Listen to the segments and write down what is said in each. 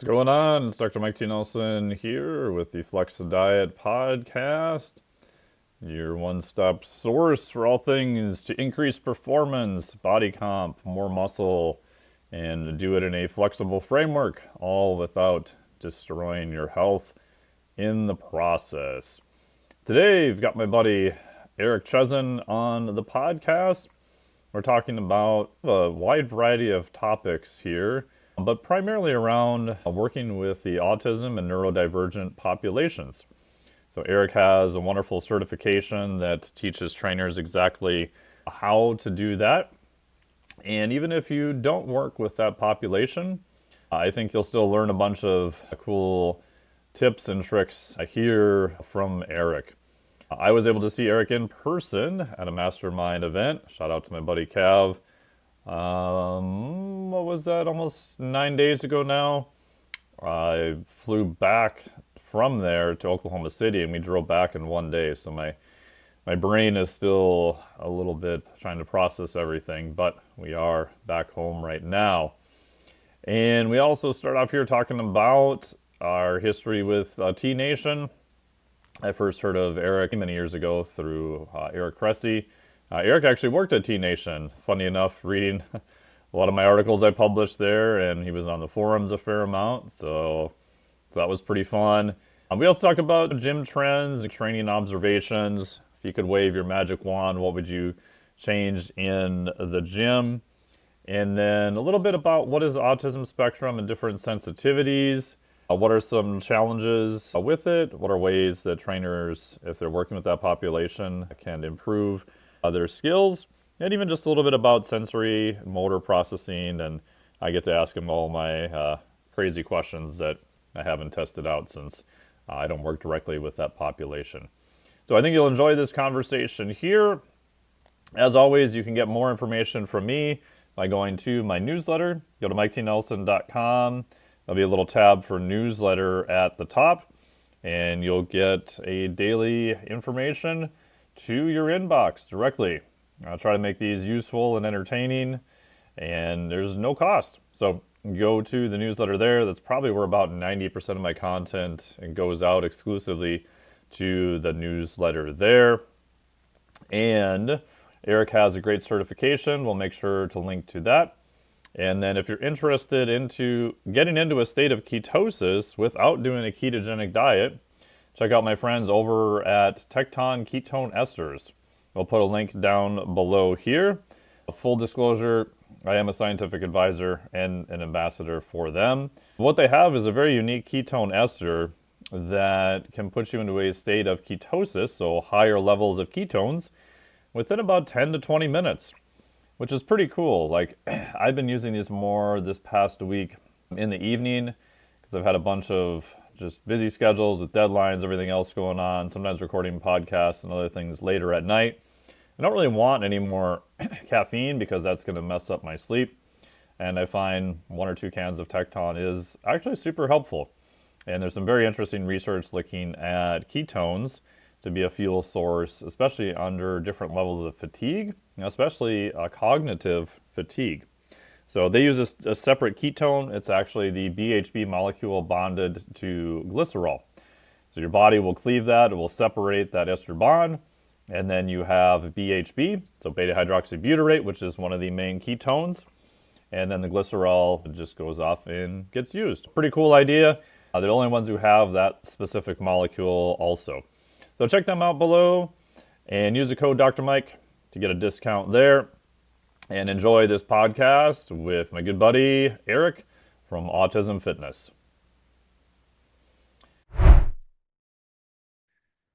What's going on? It's Dr. Mike T. Nelson here with the Flex Diet podcast, your one-stop source for all things to increase performance, body comp, more muscle, and do it in a flexible framework, all without destroying your health in the process. Today, I've got my buddy Eric Chessen on the podcast. We're talking about a wide variety of topics here, but primarily around working with the autism and neurodivergent populations. So Eric has a wonderful certification that teaches trainers exactly how to do that. And even if you don't work with that population, I think you'll still learn a bunch of cool tips and tricks here from Eric. I was able to see Eric in person at a mastermind event. Shout out to my buddy Cav. What was that? Almost 9 days ago now. I flew back from there to Oklahoma City and we drove back in 1 day. So my brain is still a little bit trying to process everything, but we are back home right now. And we also start off here talking about our history with T Nation. I first heard of Eric many years ago through Eric Cressy. Eric actually worked at T Nation, funny enough, reading a lot of my articles I published there, and he was on the forums a fair amount, so that was pretty fun. We also talk about gym trends and training observations. If you could wave your magic wand, what would you change in the gym? And then a little bit about what is the autism spectrum and different sensitivities. What are some challenges with it? What are ways that trainers, if they're working with that population, can improve their skills? And even just a little bit about sensory motor processing. And I get to ask him all my crazy questions that I haven't tested out since I don't work directly with that population. So I think you'll enjoy this conversation here. As always, you can get more information from me by going to my newsletter. Go to miketnelson.com. There'll be a little tab for newsletter at the top, and you'll get a daily information to your inbox directly. I'll try to make these useful and entertaining, and there's no cost. So go to the newsletter there. That's probably where about 90% of my content goes out exclusively to the newsletter there. And Eric has a great certification. We'll make sure to link to that. And then if you're interested into getting into a state of ketosis without doing a ketogenic diet, check out my friends over at Ketone Esters. We'll put a link down below here. A full disclosure, I am a scientific advisor and an ambassador for them. What they have is a very unique ketone ester that can put you into a state of ketosis, so higher levels of ketones, within about 10 to 20 minutes. Which is pretty cool. Like, I've been using these more this past week in the evening because I've had a bunch of just busy schedules with deadlines, everything else going on, sometimes recording podcasts and other things later at night. I don't really want any more caffeine because that's going to mess up my sleep. And I find 1 or 2 cans of Ketone is actually super helpful. And there's some very interesting research looking at ketones to be a fuel source, especially under different levels of fatigue, especially cognitive fatigue. So they use a separate ketone. It's actually the BHB molecule bonded to glycerol. So your body will cleave that, it will separate that ester bond, and then you have BHB, so beta hydroxybutyrate, which is one of the main ketones, and then the glycerol just goes off and gets used. Pretty cool idea. They're the only ones who have that specific molecule also. So check them out below and use the code Dr. Mike to get a discount there. And enjoy this podcast with my good buddy Eric from Autism Fitness.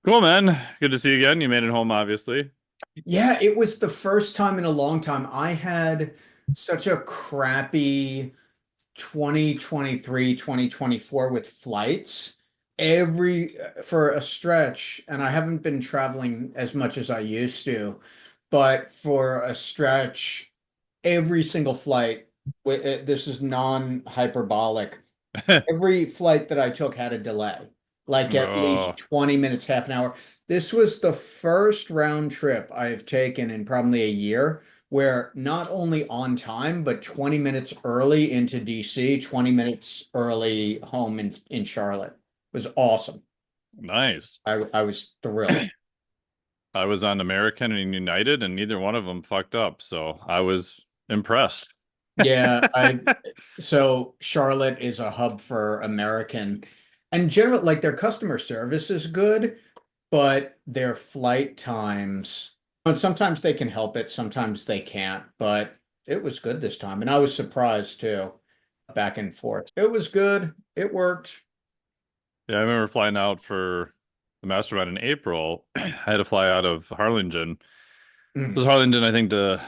Cool, man. Good to see you again. You made it home, obviously. Yeah, it was the first time in a long time. I had such a crappy 2023, 2024 with flights for a stretch, and I haven't been traveling as much as I used to, but for a stretch, every single flight, this is non-hyperbolic, every flight that I took had a delay, like at least 20 minutes, half an hour. This was the first round trip I've taken in probably a year where not only on time, but 20 minutes early into DC, 20 minutes early home in Charlotte. It was awesome. Nice. I was thrilled. I was on American and United, and neither one of them fucked up, so I was impressed. Yeah, so Charlotte is a hub for American, and general like their customer service is good, but their flight times, and sometimes they can help it, sometimes they can't, but it was good this time, and I was surprised too, back and forth. It was good. It worked. Yeah, I remember flying out for the mastermind in April. I had to fly out of Harlingen. It was Mm. Harlingen, I think, to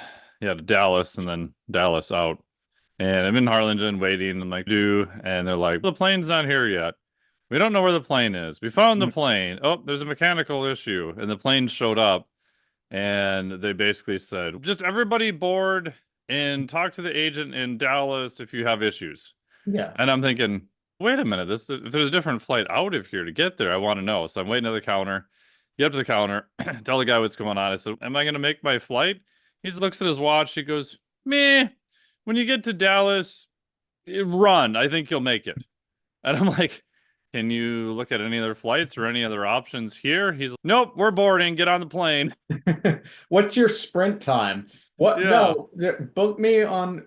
Dallas, and then Dallas out. And I'm in Harlingen waiting, and like, and they're like, the plane's not here yet. We don't know where the plane is. We found the Mm. plane. Oh, there's a mechanical issue. And the plane showed up, and they basically said, just everybody board and talk to the agent in Dallas if you have issues. Yeah. And I'm thinking, wait a minute, if there's a different flight out of here to get there, I want to know. So I'm waiting at the counter, get up to the counter, tell the guy what's going on. I said, am I going to make my flight? He looks at his watch. He goes, meh, when you get to Dallas, run. I think you'll make it. And I'm like, can you look at any other flights or any other options here? He's like, nope, we're boarding. Get on the plane. What's your sprint time? What? Yeah. No, book me on.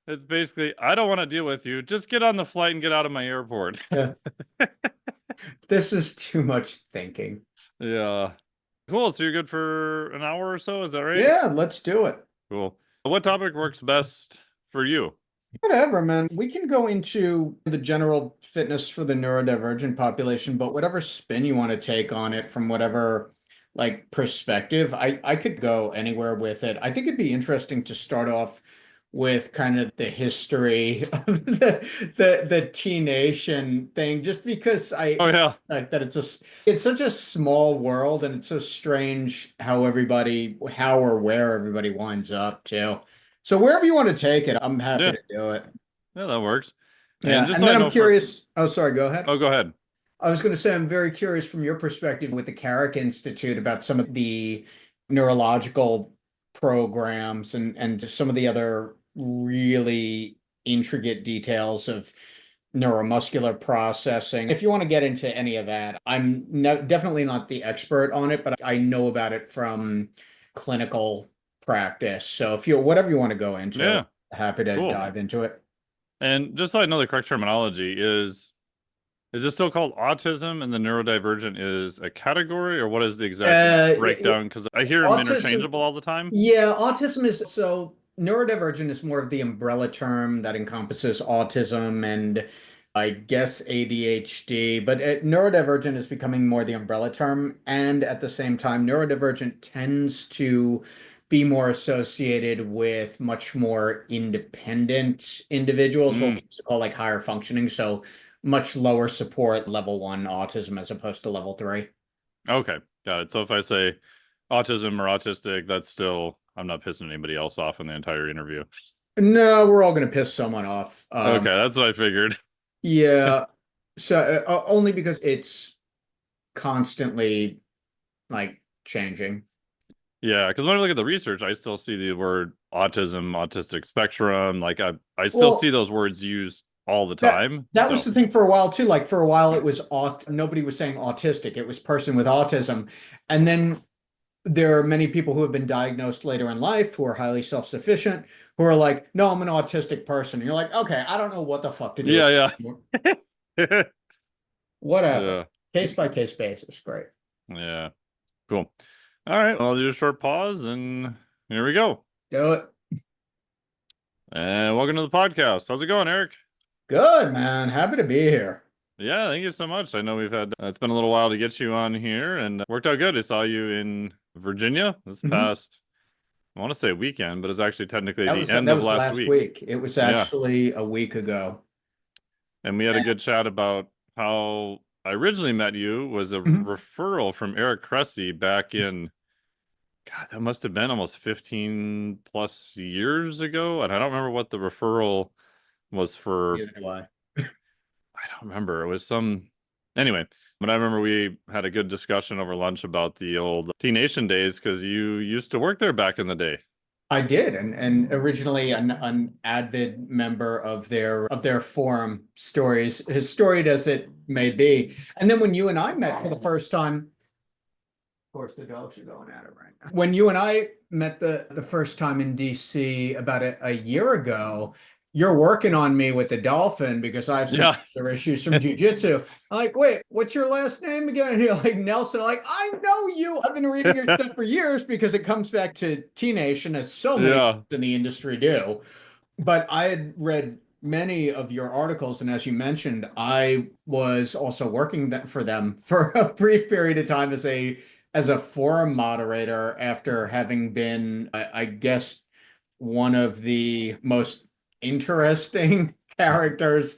It's basically, I don't want to deal with you. Just get on the flight and get out of my airport. Yeah. This is too much thinking. Yeah. Cool. So you're good for an hour or so, is that right? Yeah, let's do it. Cool. What topic works best for you? Whatever, man. We can go into the general fitness for the neurodivergent population, but whatever spin you want to take on it from whatever like perspective, I could go anywhere with it. I think it'd be interesting to start off with kind of the history of the T Nation thing, just because Oh yeah. that it's such a small world and it's so strange how or where everybody winds up too. So wherever you want to take it, I'm happy Yeah. to do it. Yeah, that works. And Yeah, just and so I then I'm know for curious. Oh, sorry, go ahead. oh, go ahead. I was going to say I'm very curious from your perspective with the Carrick Institute about some of the neurological programs and just some of the other really intricate details of neuromuscular processing. If you want to get into any of that, I'm definitely not the expert on it, but I know about it from clinical practice. So if you whatever you want to go into, Yeah, happy to cool. dive into it. And just so I know the correct terminology is this still called autism and the neurodivergent is a category, or what is the exact breakdown? Because I hear them Autism, interchangeable all the time. yeah, autism is so neurodivergent is more of the umbrella term that encompasses autism and I guess ADHD, but neurodivergent is becoming more the umbrella term. And at the same time, neurodivergent tends to be more associated with much more independent individuals, what we Mm, used to call like higher functioning. So much lower support level one autism as opposed to level three. okay, got it. So if I say autism or autistic, that's still, I'm not pissing anybody else off in the entire interview. No, we're all going to piss someone off. Okay, that's what I figured. Yeah. So only because it's constantly like changing. Yeah, because when I look at the research, I still see the word autism, autistic spectrum. Like I still see Well, those words used all the that time. that was So the thing for a while too. Like for a while it was nobody was saying autistic. It was person with autism. And then there are many people who have been diagnosed later in life who are highly self-sufficient who are like, no, I'm an autistic person. And you're like, okay, I don't know what the fuck to do with yeah, this. yeah. Whatever. Yeah. Case by case basis. Great. Yeah. Cool. All right. Well, I'll do a short pause and here we go. Do it. And welcome to the podcast. How's it going, Eric? Good, man. Happy to be here. Yeah, thank you so much. I know we've had, it's been a little while to get you on here and worked out good. I saw you in Virginia this Mhm. past, I want to say weekend, but it's actually technically That the was end that of was last last week. week. It was Yeah. actually a week ago. And we had a good chat about how I originally met you was a Mhm. referral from Eric Cressy back in, God, that must have been almost 15 plus years ago. And I don't remember what the referral was for. Neither do I. I don't remember. It was some, anyway, but I remember we had a good discussion over lunch about the old T Nation days because you used to work there back in the day. I did, and originally an avid member of their forum stories, as storied as it may be. And then when you and I met for the first time, of course, the dogs are going at it right now. When you and I met the first time in DC about a year ago, you're working on me with the dolphin because I have some Yeah. other issues from jujitsu. I'm like, wait, what's your last name again? And you're like, Nelson. I'm like, I know you. I've been reading your stuff for years because it comes back to T Nation, as so many Yeah. in the industry do. But I had read many of your articles, and as you mentioned, I was also working for them for a brief period of time as a forum moderator after having been, I guess, one of the most interesting characters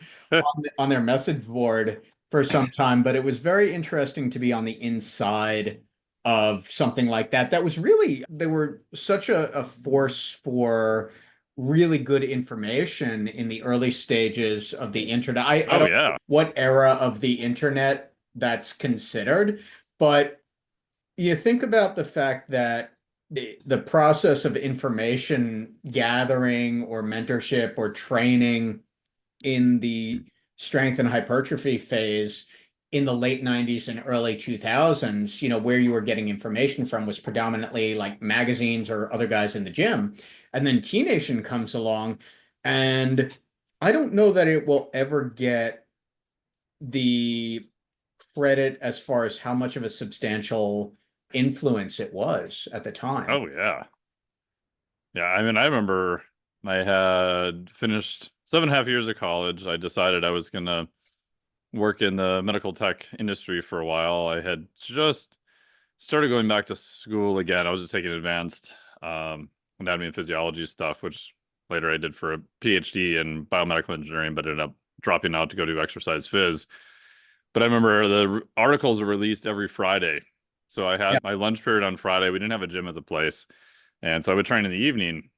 on their message board for some time. But it was very interesting to be on the inside of something like that. That was really, they were such a force for really good information in the early stages of the internet. I Oh don't know yeah. what era of the internet that's considered, but you think about the fact that the process of information gathering or mentorship or training in the strength and hypertrophy phase in the late 90s and early 2000s, where you were getting information from was predominantly like magazines or other guys in the gym. And then T Nation comes along, and I don't know that it will ever get the credit as far as how much of a substantial influence it was at the time. Oh yeah. Yeah. I mean, I remember I had finished 7.5 years of college. I decided I was gonna work in the medical tech industry for a while. I had just started going back to school again. I was just taking advanced anatomy and physiology stuff, which later I did for a PhD in biomedical engineering, but ended up dropping out to go do exercise phys. But I remember the articles were released every Friday. So I Yeah. had my lunch period on Friday. We didn't have a gym at the place. And so I would train in the evening.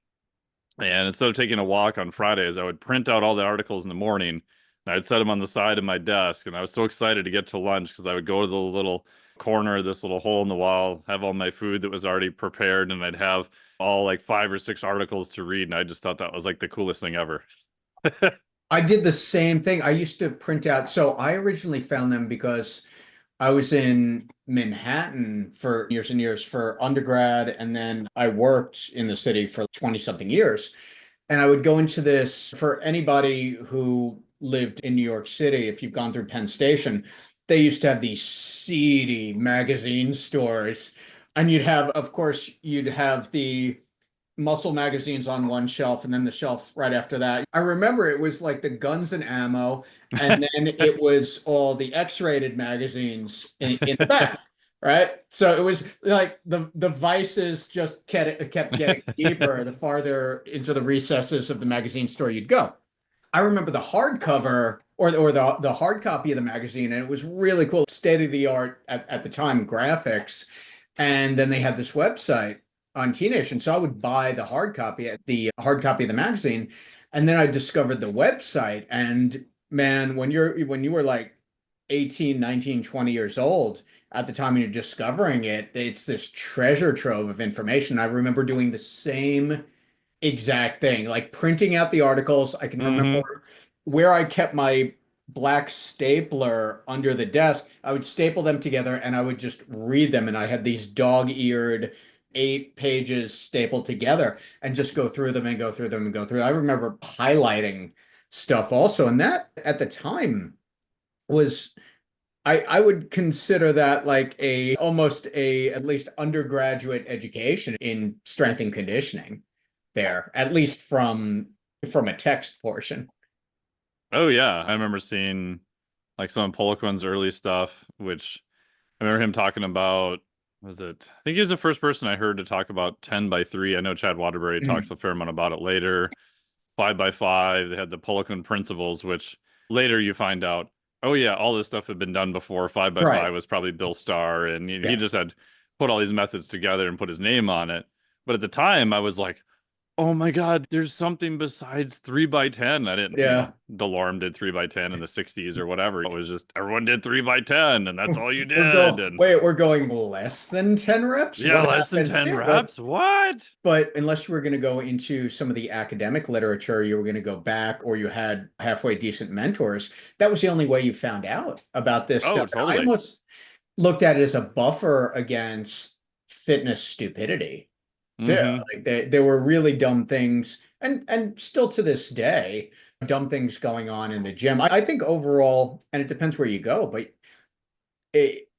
And instead of taking a walk on Fridays, I would print out all the articles in the morning and I'd set them on the side of my desk. And I was so excited to get to lunch because I would go to the little corner, this little hole in the wall, have all my food that was already prepared, and I'd have all like 5 or 6 articles to read. And I just thought that was like the coolest thing ever. I did the same thing. I used to print out. So I originally found them because I was in Manhattan for years and years for undergrad, and then I worked in the city for 20 something years. And I would go into this for anybody who lived in New York City. If you've gone through Penn Station, they used to have these seedy magazine stores. And of course, you'd have the muscle magazines on one shelf and then the shelf right after that. I remember it was like the guns and ammo, and then it was all the X-rated magazines in the back, right? So it was like the vices just kept getting deeper the farther into the recesses of the magazine store you'd go. I remember the hardcover or the hard copy of the magazine, and it was really cool, state of the art at the time graphics. And then they had this website on T Nation. So I would buy the hard copy of the magazine, and then I discovered the website. And man, when you were like 18, 19, 20 years old at the time you're discovering it, it's this treasure trove of information. I remember doing the same exact thing, like printing out the articles. I can Hmm. remember where I kept my black stapler under the desk. I would staple them together and I would just read them. And I had these dog-eared 8 pages stapled together and just go through them and go through them and go through. I remember highlighting stuff also. And that at the time was I would consider that like a almost a at least undergraduate education in strength and conditioning there, at least from a text portion. Oh yeah. I remember seeing like some of Poliquin's early stuff, which I remember him talking about, was it? I think he was the first person I heard to talk about 10 by 3. I know Chad Waterbury talks Mm. a fair amount about it later. 5 by 5. They had the Poliquin principles, which later you find out, oh yeah, all this stuff had been done before. 5 by Right. 5 was probably Bill Starr, and he Yeah. just had put all these methods together and put his name on it. But at the time, I was like, oh my God, there's something besides 3 by 10. I didn't, Yeah. Delorme did 3 by 10 in the 60s or whatever. It was just everyone did 3 by 10 and that's all you did. And We're going less than 10 reps? yeah, What less than happens 10 here? Well, reps. What? but unless you were going to go into some of the academic literature, you were going to go back, or you had halfway decent mentors. That was the only way you found out about this Oh, stuff. And I totally. almost looked at it as a buffer against fitness stupidity. Too. Mm-hmm. Like there were really dumb things, and still to this day, dumb things going on in the gym. I think overall, and it depends where you go, but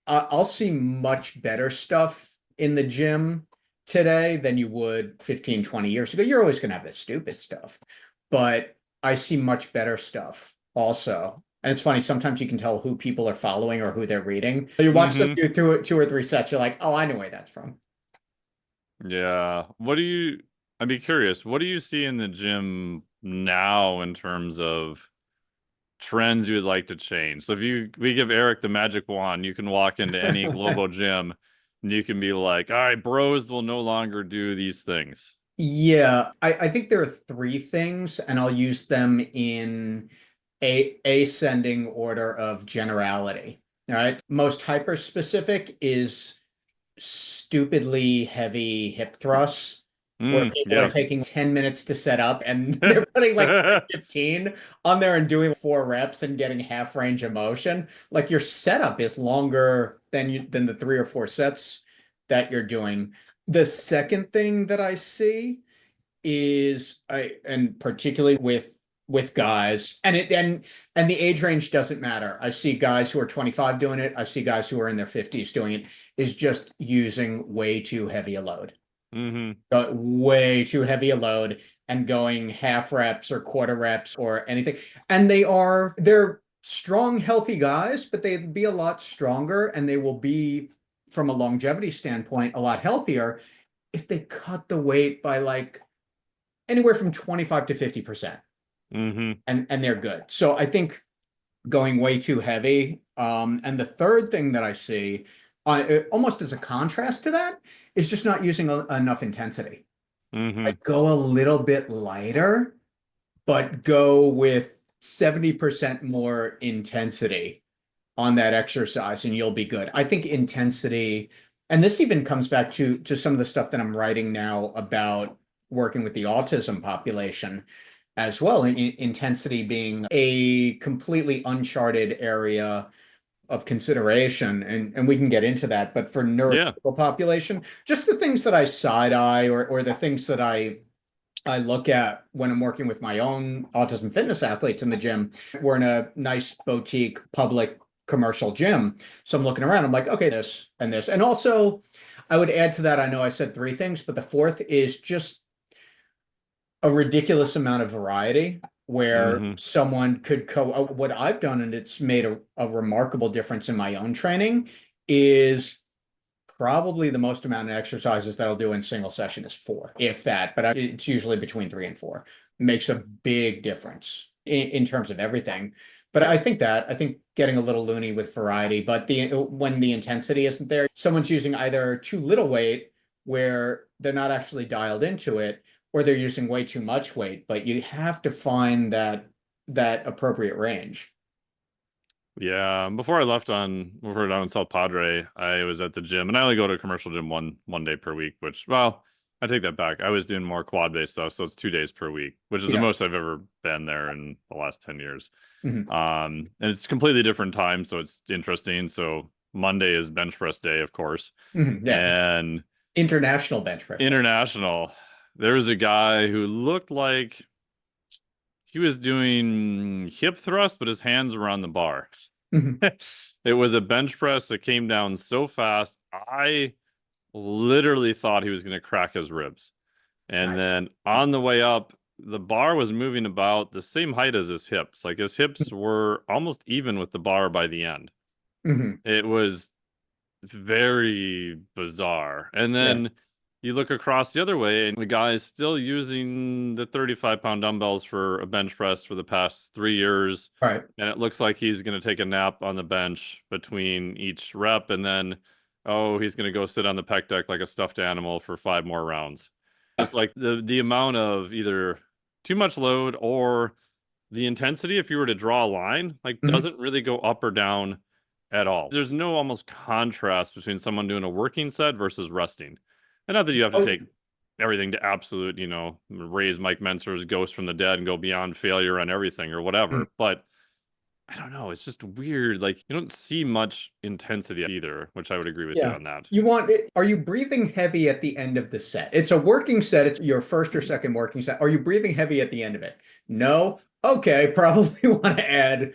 I'll see much better stuff in the gym today than you would 15, 20 years ago. You're always going to have this stupid stuff, but I see much better stuff also. And it's funny, sometimes you can tell who people are following or who they're reading. You watch them Mm-hmm. do two or three sets, you're like, oh, I know where that's from. Yeah. I'd be curious, what do you see in the gym now in terms of trends you would like to change? So if we give Eric the magic wand, you can walk into any global gym and you can be like, all right, bros will no longer do these things. Yeah, I think there are three things, and I'll use them in a ascending order of generality. All right. Most hyper specific is stupidly heavy hip thrusts, where people are Yes. taking 10 minutes to set up and they're putting like 15 on there and doing 4 reps and getting half range of motion. Like your setup is longer than the 3 or 4 sets that you're doing. The second thing that I see is and particularly with guys, and the age range doesn't matter. I see guys who are 25 doing it. I see guys who are in their 50s doing it, is just using way too heavy a load. Mm-hmm. Way too heavy a load and going half reps or quarter reps or anything. And they're strong, healthy guys, but they'd be a lot stronger, and they will be, from a longevity standpoint, a lot healthier if they cut the weight by like anywhere from 25 to 50%. Mm-hmm. And they're good. So I think going way too heavy. And the third thing that I see, almost as a contrast to that, is just not using enough intensity. Mm-hmm. Like go a little bit lighter, but go with 70% more intensity on that exercise, and you'll be good. I think intensity, and this even comes back to some of the stuff that I'm writing now about working with the autism population as well. Intensity being a completely uncharted area of consideration, and we can get into that. But for Yeah. neurotypical population, just the things that I side eye, or the things that I look at when I'm working with my own autism fitness athletes in the gym. We're in a nice boutique public commercial gym. So I'm looking around, I'm like, okay, this and this. And also, I would add to that, I know I said three things, but the fourth is just a ridiculous amount of variety where Mm-hmm. someone could what I've done, and it's made a remarkable difference in my own training, is probably the most amount of exercises that I'll do in single session is 4, if that, but it's usually between 3 and 4. Makes a big difference in terms of everything. But I think getting a little loony with variety, but when the intensity isn't there, someone's using either too little weight where they're not actually dialed into it, or they're using way too much weight, but you have to find that appropriate range. Yeah, before down in South Padre, I was at the gym, and I only go to a commercial gym one day per week, which, well, I take that back. I was doing more quad-based stuff, so it's 2 days per week, which is the Yeah. most I've ever been there in the last 10 years. Mhm. And it's completely different time, so it's interesting. So Monday is bench press day, of course, Mhm. Yeah. and International bench press day. international. There was a guy who looked like he was doing hip thrust, but his hands were on the bar. Mhm. It was a bench press that came down so fast. I literally thought he was going to crack his ribs. And Nice. then on the way up, the bar was moving about the same height as his hips. Like his hips were almost even with the bar by the end. Mhm. It was very bizarre. And Yeah. then you look across the other way, and the guy is still using the 35-pound dumbbells for a bench press for the past 3 years. All right. And it looks like he's going to take a nap on the bench between each rep. And then, oh, he's going to go sit on the pec deck like a stuffed animal for 5 more rounds. Just like the amount of either too much load or the intensity, if you were to draw a line, like Mhm. doesn't really go up or down at all. There's no almost contrast between someone doing a working set versus resting. And not that you have to Oh, take everything to absolute, raise Mike Mentzer's Ghost from the Dead and go beyond failure on everything or mhm. whatever. But I don't know. It's just weird. Like you don't see much intensity either, which I would agree with you Yeah. on that. You want it, are you breathing heavy at the end of the set? It's a working set. It's your first or second working set. Are you breathing heavy at the end of it? No. Okay. Probably want to add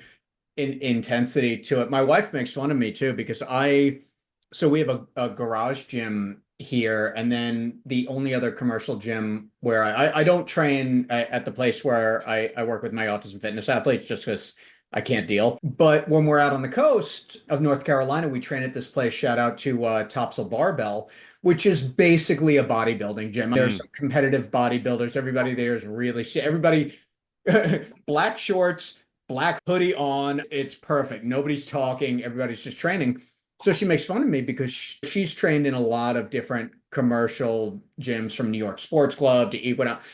intensity to it. My wife makes fun of me too because so we have a garage gym here, and then the only other commercial gym where I don't train at the place where I work with my autism fitness athletes just because I can't deal. But when we're out on the coast of North Carolina, we train at this place. Shout out to Topsail Barbell, which is basically a bodybuilding gym. There's Mm. some competitive bodybuilders. Everybody there is really everybody black shorts, black hoodie on. It's perfect. Nobody's talking. Everybody's just training. So she makes fun of me because she's trained in a lot of different commercial gyms from New York Sports Club to Equinox.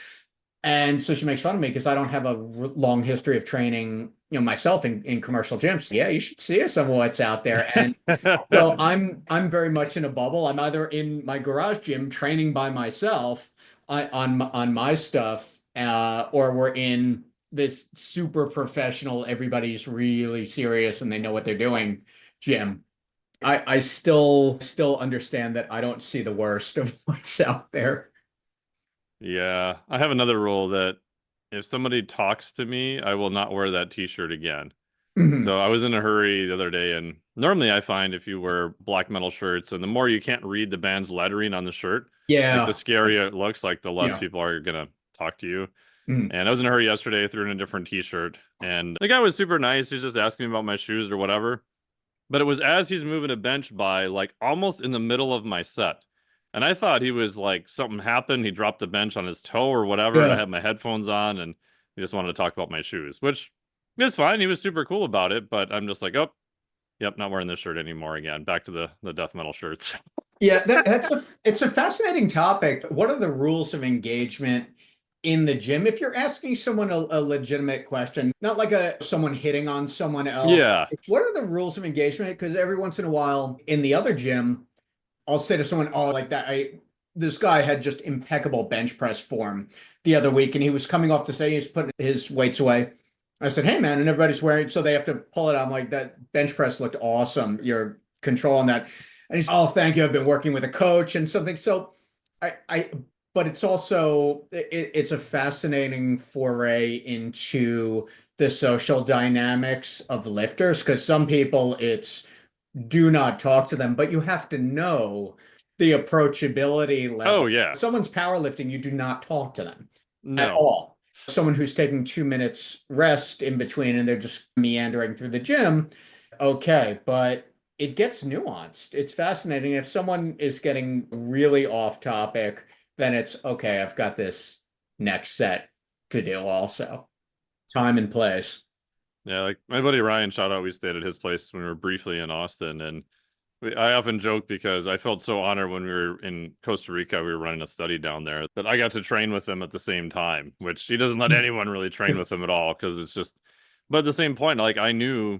And so she makes fun of me because I don't have a long history of training, myself in commercial gyms. Yeah, you should see some of what's out there. And so I'm very much in a bubble. I'm either in my garage gym training by myself on my stuff, or we're in this super professional, everybody's really serious and they know what they're doing gym. I still understand that I don't see the worst of what's out there. Yeah, I have another rule that if somebody talks to me, I will not wear that t-shirt again. Mhm. So I was in a hurry the other day, and normally I find if you wear black metal shirts, and the more you can't read the band's lettering on the shirt, like the Yeah. scarier it looks, like the less Yeah. people are gonna talk to you. Mhm. And I was in a hurry yesterday, threw in a different t-shirt, and the guy was super nice. He was just asking me about my shoes or whatever. But it was as he's moving a bench by, like almost in the middle of my set. And I thought he was like something happened. He dropped the bench on his toe or whatever. And I Yeah. had my headphones on and he just wanted to talk about my shoes, which is fine. He was super cool about it. But I'm just like, oh, yep, not wearing this shirt anymore again. Back to the death metal shirts. Yeah, it's a fascinating topic. What are the rules of engagement in the gym? If you're asking someone a legitimate question, not like someone hitting on someone else, Yeah. what are the rules of engagement? Because every once in a while in the other gym, I'll say to someone, "Oh, like that." This guy had just impeccable bench press form the other week, and he was coming off to say he's putting his weights away. I said, "Hey, man," and everybody's wearing, so they have to pull it out. I'm like, "That bench press looked awesome. You're controlling that." And he's, "Oh, thank you. I've been working with a coach and something." So, I, but it's also it's a fascinating foray into the social dynamics of lifters because some people it's do not talk to them, but you have to know the approachability Oh, level. yeah. If someone's powerlifting, you do not talk to them at No. all. Someone who's taking 2 minutes rest in between and they're just meandering through the gym, okay, but it gets nuanced. It's fascinating. If someone is getting really off topic, then it's okay, I've got this next set to do also. Time and place. Yeah. Like my buddy Ryan, shout out, we stayed at his place when we were briefly in Austin. And I often joke because I felt so honored when we were in Costa Rica. We were running a study down there that I got to train with him at the same time, which he doesn't let anyone really train with him at all because it's just. But at the same point, like I knew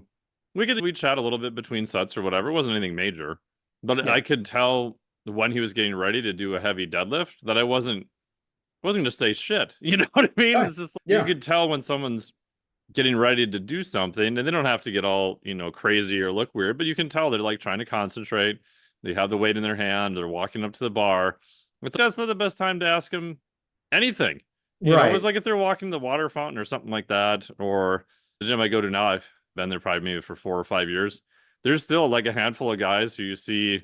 we chat a little bit between sets or whatever. It wasn't anything major, but Yeah. I could tell when he was getting ready to do a heavy deadlift that I wasn't just say shit. You know what I mean? Right. It's just you Yeah. could tell when someone's getting ready to do something and they don't have to get all crazy or look weird, but you can tell they're like trying to concentrate. They have the weight in their hand, they're walking up to the bar. That's not the best time to ask them anything. It's Right. like if they're walking the water fountain or something like that, or the gym I go to now, I've been there probably maybe for 4 or 5 years. There's still like a handful of guys who you see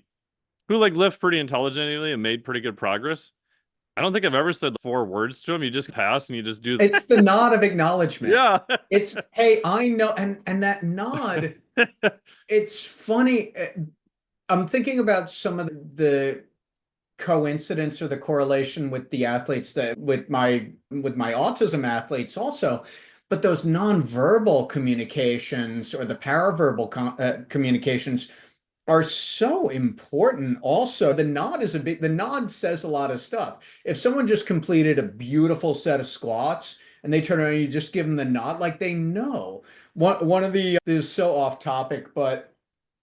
who like lift pretty intelligently and made pretty good progress. I don't think I've ever said 4 words to them. You just pass and you just do It's the nod of acknowledgement. yeah. It's, hey, I know, and that nod, it's funny. I'm thinking about some of the coincidence or the correlation with the athletes that with my autism athletes also, but those nonverbal communications or the paraverbal communications are so important. Also, the nod says a lot of stuff. If someone just completed a beautiful set of squats and they turn around and you just give them the nod, like they know. One of the this is so off topic, but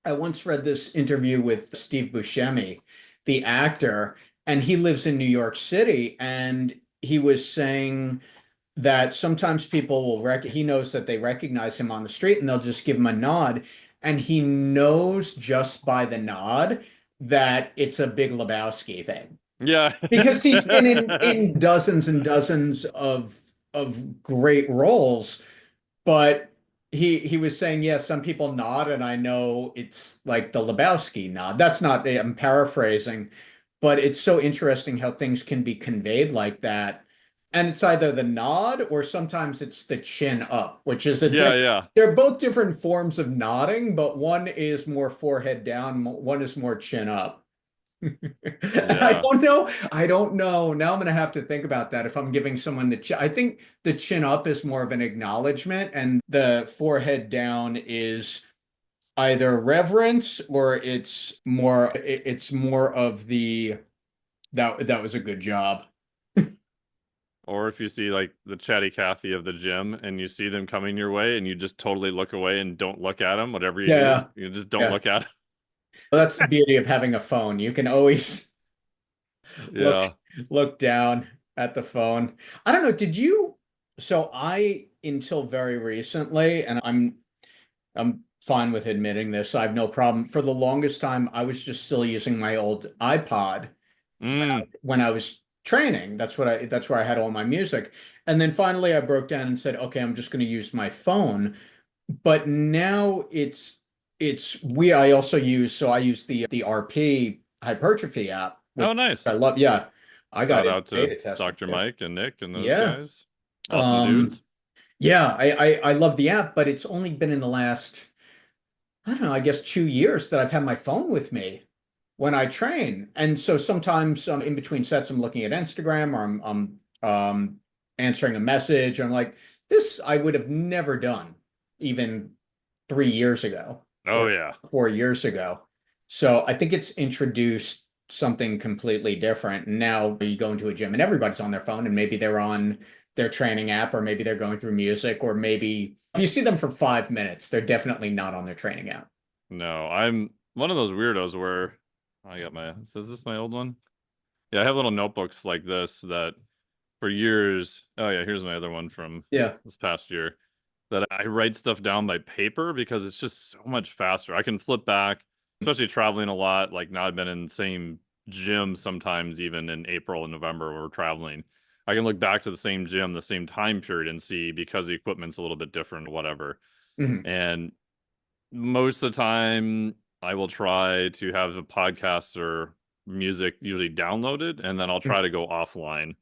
I once read this interview with Steve Buscemi, the actor, and he lives in New York City, and he was saying that sometimes people will he knows that they recognize him on the street and they'll just give him a nod, and he knows just by the nod that it's a Big Lebowski thing Yeah. because he's been in dozens and dozens of great roles. But he was saying, yeah, some people nod, and I know it's like the Lebowski nod. That's not, I'm paraphrasing, but it's so interesting how things can be conveyed like that. And it's either the nod or sometimes it's the chin up, which is a Yeah, different, yeah. they're both different forms of nodding, but one is more forehead down, one is more chin up. I Yeah. don't know. I don't know. Now I'm going to have to think about that if I'm giving someone the chin. I think the chin up is more of an acknowledgement, and the forehead down is either reverence or it's more of the that was a good job. Or if you see like the chatty Cathy of the gym and you see them coming your way and you just totally look away and don't look at them, whatever you do, Yeah. you just don't Yeah. look at them. Well, that's the beauty of having a phone. You can always look Yeah. look down at the phone. I don't know, did you so I until very recently, and I'm fine with admitting this. I have no problem. For the longest time, I was just still using my old iPod Mm. when I was training. That's where I had all my music. And then finally I broke down and said, okay, I'm just going to use my phone. But now I also use so I use the RP hypertrophy app, which Oh, I nice. love. Yeah. I got Shout it out to beta tested Dr. it. Mike and Nick and those Yeah. guys. Awesome Um, dudes. yeah, I love the app, but it's only been in the last, I don't know, I guess 2 years that I've had my phone with me when I train. And so sometimes in between sets, I'm looking at Instagram or I'm answering a message. And I'm like, this I would have never done even 3 years ago Oh, or yeah. 4 years ago. So I think it's introduced something completely different. And now you go into a gym and everybody's on their phone, and maybe they're on their training app, or maybe they're going through music, or maybe if you see them for 5 minutes, they're definitely not on their training app. No, I'm one of those weirdos where is this my old one? Yeah, I have little notebooks like this that for years. Oh, yeah, here's my other one from Yeah. this past year that I write stuff down by paper because it's just so much faster. I can flip back, especially traveling a lot. Like now I've been in the same gym sometimes, even in April and November when we're traveling. I can look back to the same gym, the same time period, and see because the equipment's a little bit different, whatever. Mhm. And most of the time, I will try to have a podcast or music usually downloaded, and then I'll try Mhm. to go offline Mhm.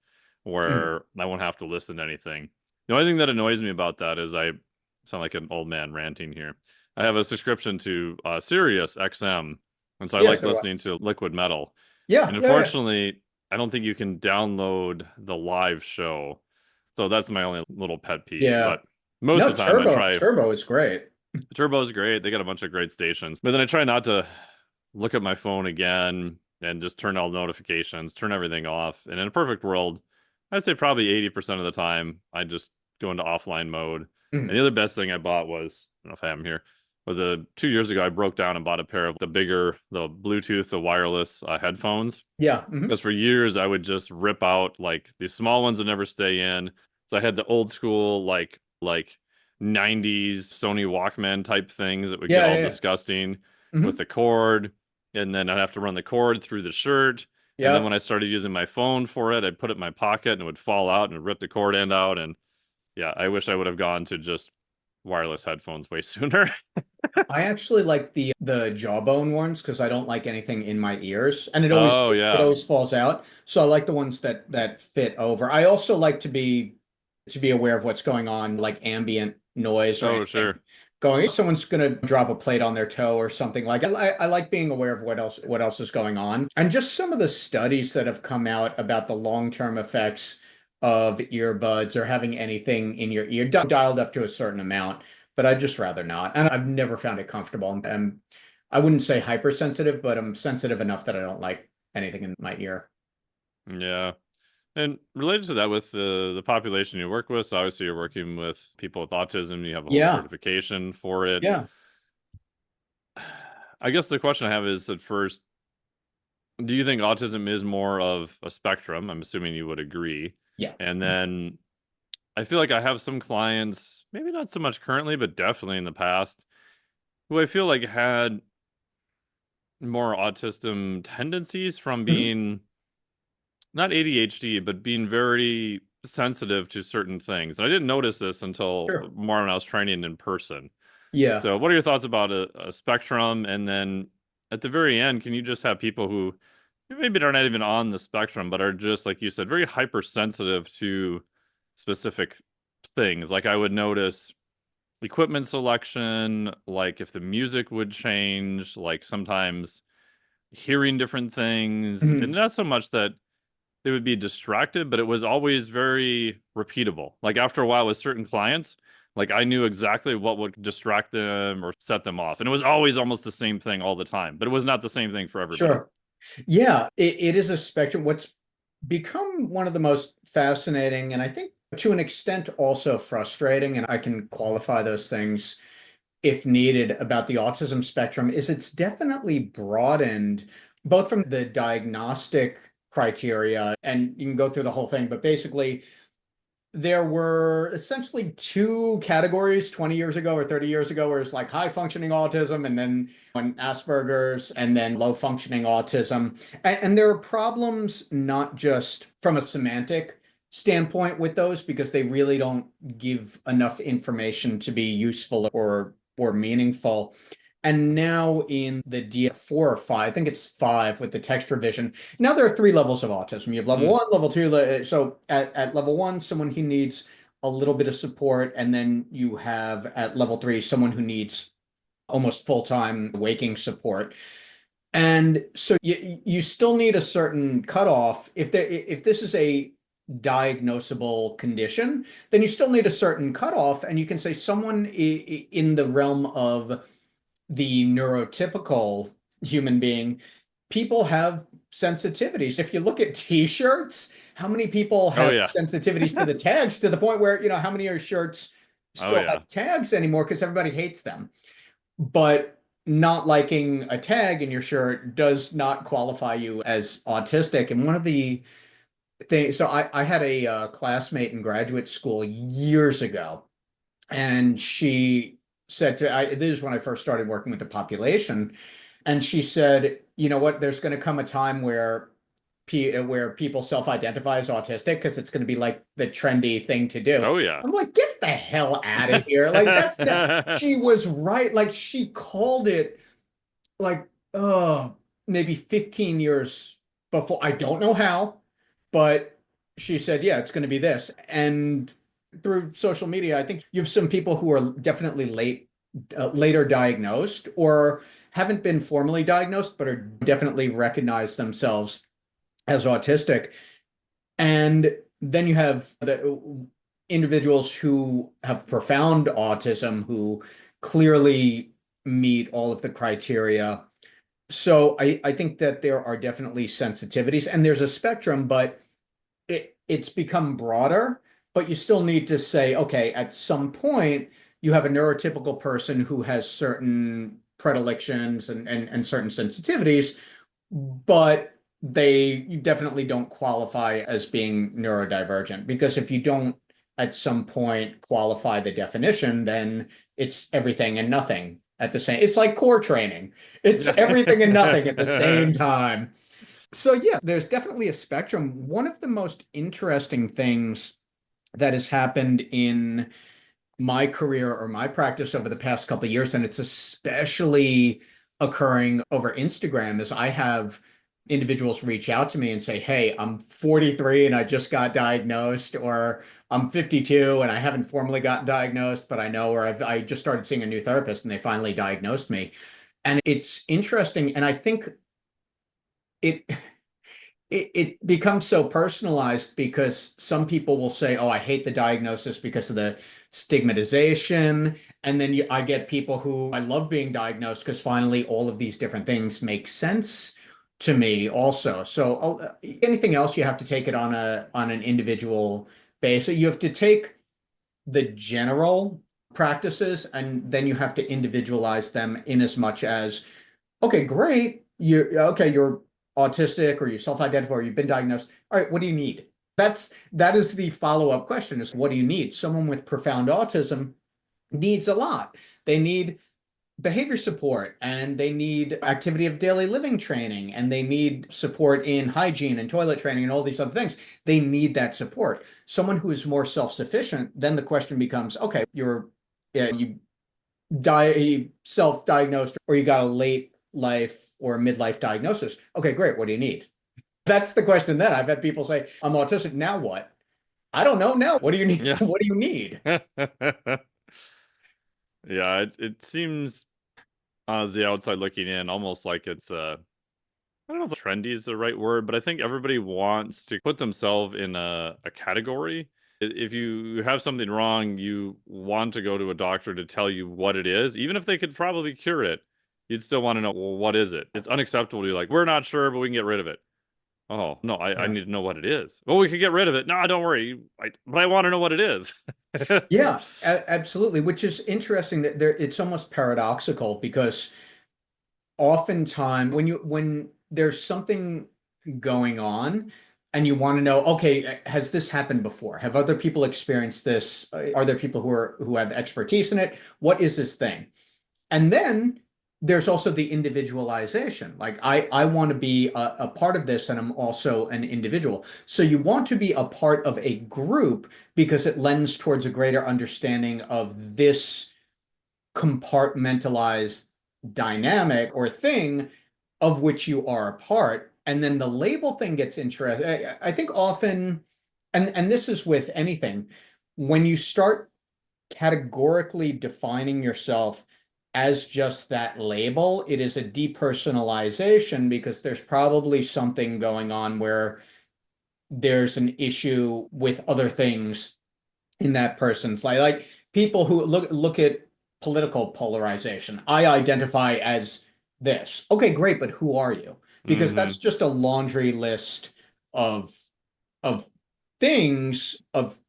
where I won't have to listen to anything. The only thing that annoys me about that is I sound like an old man ranting here. I have a subscription to Sirius XM, and so I Yeah. like So, listening to Liquid Metal. yeah. And Yeah. Yeah. unfortunately, I don't think you can download the live show. So that's my only little pet peeve. Yeah. But most No, of the time, I try. Turbo is great. Turbo's great. They got a bunch of great stations. But then I try not to look at my phone again and just turn all notifications, turn everything off. And in a perfect world, I'd say probably 80% of the time, I just go into offline mode. And Mhm. the other best thing I bought was, I don't know if I have them here, was 2 years ago, I broke down and bought a pair of the Bluetooth, the wireless headphones. Yeah. Mhm. Because for years, I would just rip out like the small ones would never stay in. So I had the old school, like 90s Sony Walkman type things that would get Yeah. all Yeah. Yeah. disgusting with Mhm. the cord. And then I'd have to run the cord through the shirt. And then Yeah. when I started using my phone for it, I'd put it in my pocket and it would fall out and rip the cord end out. And yeah, I wish I would have gone to just wireless headphones way sooner. I actually like the jawbone ones because I don't like anything in my ears, and Oh, it yeah. always falls out. So I like the ones that fit over. I also like to be aware of what's going on, like ambient noise or Oh, anything sure. going. If someone's gonna drop a plate on their toe or something like, I like being aware of what else is going on, and just some of the studies that have come out about the long-term effects of earbuds or having anything in your ear dialed up to a certain amount, but I'd just rather not. And I've never found it comfortable. And I wouldn't say hypersensitive, but I'm sensitive enough that I don't like anything in my ear. Yeah. And related to that, with the population you work with, so obviously you're working with people with autism, you have a whole Yeah, certification for it. yeah. I guess the question I have is at first, do you think autism is more of a spectrum? I'm assuming you would agree. Yeah. And then I feel like I have some clients, maybe not so much currently, but definitely in the past, who I feel like had more autism tendencies from Mhm. being not ADHD, but being very sensitive to certain things. And I didn't notice this until Sure. more when I was training in person. Yeah. So, what are your thoughts about a spectrum? And then at the very end, can you just have people who maybe they're not even on the spectrum, but are just, like you said, very hypersensitive to specific things? Like I would notice equipment selection, like if the music would change, like sometimes hearing different things, and Mhm. not so much that they would be distracted, but it was always very repeatable. Like after a while with certain clients, like I knew exactly what would distract them or set them off. And it was always almost the same thing all the time, but it was not the same thing for everybody. Sure. Yeah, it is a spectrum. What's become one of the most fascinating, and I think to an extent also frustrating, and I can qualify those things if needed about the autism spectrum, is it's definitely broadened both from the diagnostic criteria, and you can go through the whole thing, but basically there were essentially two categories 20 years ago or 30 years ago, where it's like high functioning autism and then on Asperger's and then low functioning autism. And there are problems not just from a semantic standpoint with those, because they really don't give enough information to be useful or meaningful. And now in the D4 or 5, I think it's 5 with the text revision. Now there are three levels of autism. You have level Mm. one, level two. So at level one, someone who needs a little bit of support. And then you have at level three, someone who needs almost full-time waking support. And so you still need a certain cutoff. If this is a diagnosable condition, then you still need a certain cutoff. And you can say someone in the realm of the neurotypical human being, people have sensitivities. If you look at t-shirts, how many people Oh have yeah. sensitivities to the tags, to the point where, how many of your shirts Oh still yeah. have tags anymore because everybody hates them. But not liking a tag in your shirt does not qualify you as autistic. And one of the things, so I had a classmate in graduate school years ago, and she said this is when I first started working with the population, and she said, you know what, there's going to come a time where where people self-identify as autistic because it's going to be like the trendy thing to do. Oh yeah. I'm like, get the hell out of here. Like she was right. Like she called it like, oh, maybe 15 years before. I don't know how, but she said, yeah, it's going to be this. And through social media, I think you have some people who are definitely later diagnosed, or haven't been formally diagnosed, but are definitely recognize themselves as autistic. And then you have the individuals who have profound autism, who clearly meet all of the criteria. So I think that there are definitely sensitivities and there's a spectrum, but it's become broader. But you still need to say, okay, at some point you have a neurotypical person who has certain predilections and certain sensitivities, but they definitely don't qualify as being neurodivergent, because if you don't at some point qualify the definition, then it's everything and nothing at the same. It's like core training. It's everything and nothing at the same time. So yeah, there's definitely a spectrum. One of the most interesting things that has happened in my career or my practice over the past couple of years, and it's especially occurring over Instagram, is I have individuals reach out to me and say, hey, I'm 43 and I just got diagnosed, or I'm 52 and I haven't formally gotten diagnosed, but I know, or I just started seeing a new therapist and they finally diagnosed me. And it's interesting. And I think it it becomes so personalized because some people will say, "Oh, I hate the diagnosis because of the stigmatization," and then I get people who I love being diagnosed because finally all of these different things make sense to me also. So anything else, you have to take it on an individual basis. You have to take the general practices and then you have to individualize them in as much as, okay, great. You're autistic or you self-identify or you've been diagnosed. All right, what do you need? That is the follow-up question is what do you need? Someone with profound autism needs a lot. They need behavior support and they need activity of daily living training and they need support in hygiene and toilet training and all these other things. They need that support. Someone who is more self-sufficient, then the question becomes, okay, you self-diagnosed or you got a late life or midlife diagnosis. Okay, great. What do you need? That's the question then. I've had people say, I'm autistic. Now what? I don't know. Now, what do you need? Yeah. What do you need? Yeah, it seems as the outside looking in, almost like it's I don't know if trendy is the right word, but I think everybody wants to put themselves in a category. If you have something wrong, you want to go to a doctor to tell you what it is, even if they could probably cure it. You'd still want to know, well, what is it? It's unacceptable to be like, we're not sure, but we can get rid of it. Oh, no, I Yeah. need to know what it is. Well, we could get rid of it. No, don't worry. But I want to know what it is. Yeah, absolutely. Which is interesting that it's almost paradoxical because oftentimes when there's something going on and you want to know, okay, has this happened before? Have other people experienced this? Are there people who have expertise in it? What is this thing? And then there's also the individualization. Like I want to be a part of this and I'm also an individual. So you want to be a part of a group because it lends towards a greater understanding of this compartmentalized dynamic or thing of which you are a part. And then the label thing gets interesting. I think often, and this is with anything, when you start categorically defining yourself as just that label, it is a depersonalization because there's probably something going on where there's an issue with other things in that person's life. Like people who look at political polarization. I identify as this. Okay, great, but who are you? Because Hmm. that's just a laundry list of of things of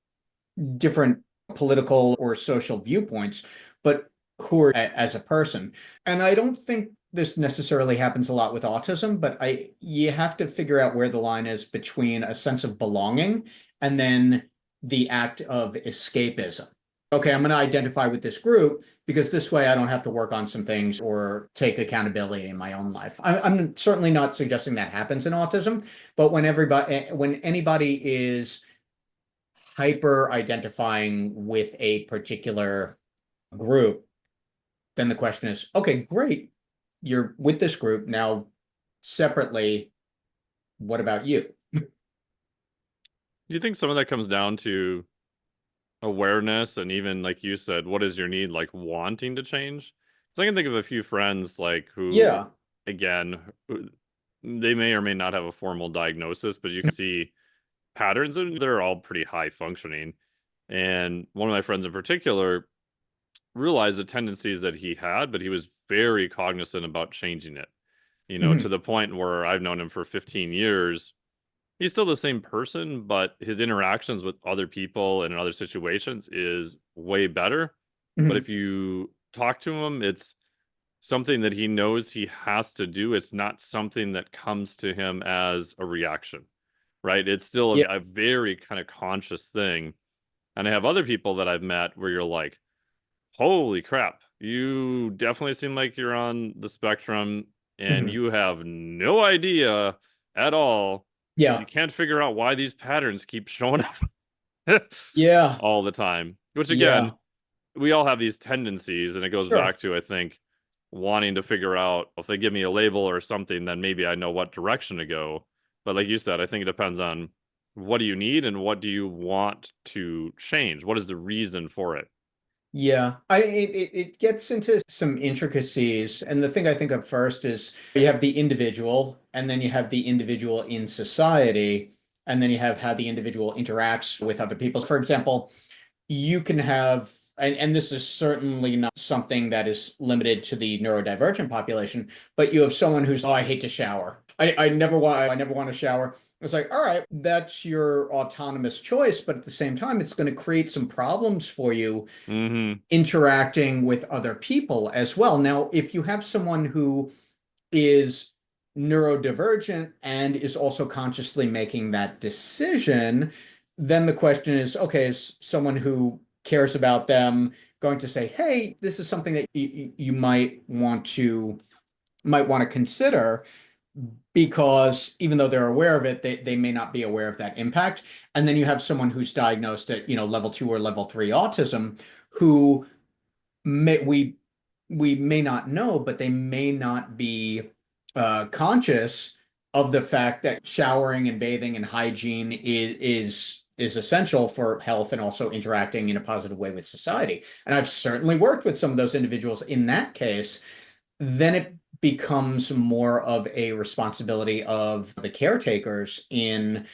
different political or social viewpoints, but who are as a person. And I don't think this necessarily happens a lot with autism, but you have to figure out where the line is between a sense of belonging and then the act of escapism. Okay, I'm going to identify with this group because this way I don't have to work on some things or take accountability in my own life. I'm certainly not suggesting that happens in autism, but when anybody is hyper identifying with a particular group, then the question is, okay, great. You're with this group. Now, separately, what about you? Do you think some of that comes down to awareness and even like you said, what is your need, like wanting to change? So I can think of a few friends like who, Yeah. again, they may or may not have a formal diagnosis, but you can see patterns and they're all pretty high functioning. And one of my friends in particular realized the tendencies that he had, but he was very cognizant about changing it, to Mhm. the point where I've known him for 15 years. He's still the same person, but his interactions with other people and in other situations is way better. But Mhm. if you talk to him, it's something that he knows he has to do. It's not something that comes to him as a reaction, right? It's still Yeah. a very kind of conscious thing. And I have other people that I've met where you're like, holy crap, you definitely seem like you're on the spectrum and Mhm. you have no idea at all. You Yeah. can't figure out why these patterns keep showing up Yeah. all the time. Which again, Yeah. we all have these tendencies, and it goes Sure. back to, I think, wanting to figure out if they give me a label or something, then maybe I know what direction to go. But like you said, I think it depends on what do you need and what do you want to change? What is the reason for it? Yeah, it gets into some intricacies. And the thing I think of first is you have the individual, and then you have the individual in society, and then you have how the individual interacts with other people. For example, you can have, and this is certainly not something that is limited to the neurodivergent population, but you have someone who's, oh, I hate to shower. I never want to shower. It's like, all right, that's your autonomous choice, but at the same time, it's going to create some problems for you Hmm. interacting with other people as well. Now, if you have someone who is neurodivergent and is also consciously making that decision, then the question is, okay, is someone who cares about them going to say, hey, this is something that you might want to consider, because even though they're aware of it, they may not be aware of that impact. And then you have someone who's diagnosed at, level 2 or level 3 autism, who may we may not know, but they may not be conscious of the fact that showering and bathing and hygiene is essential for health and also interacting in a positive way with society. And I've certainly worked with some of those individuals in that case. Then it becomes more of a responsibility of the caretakers in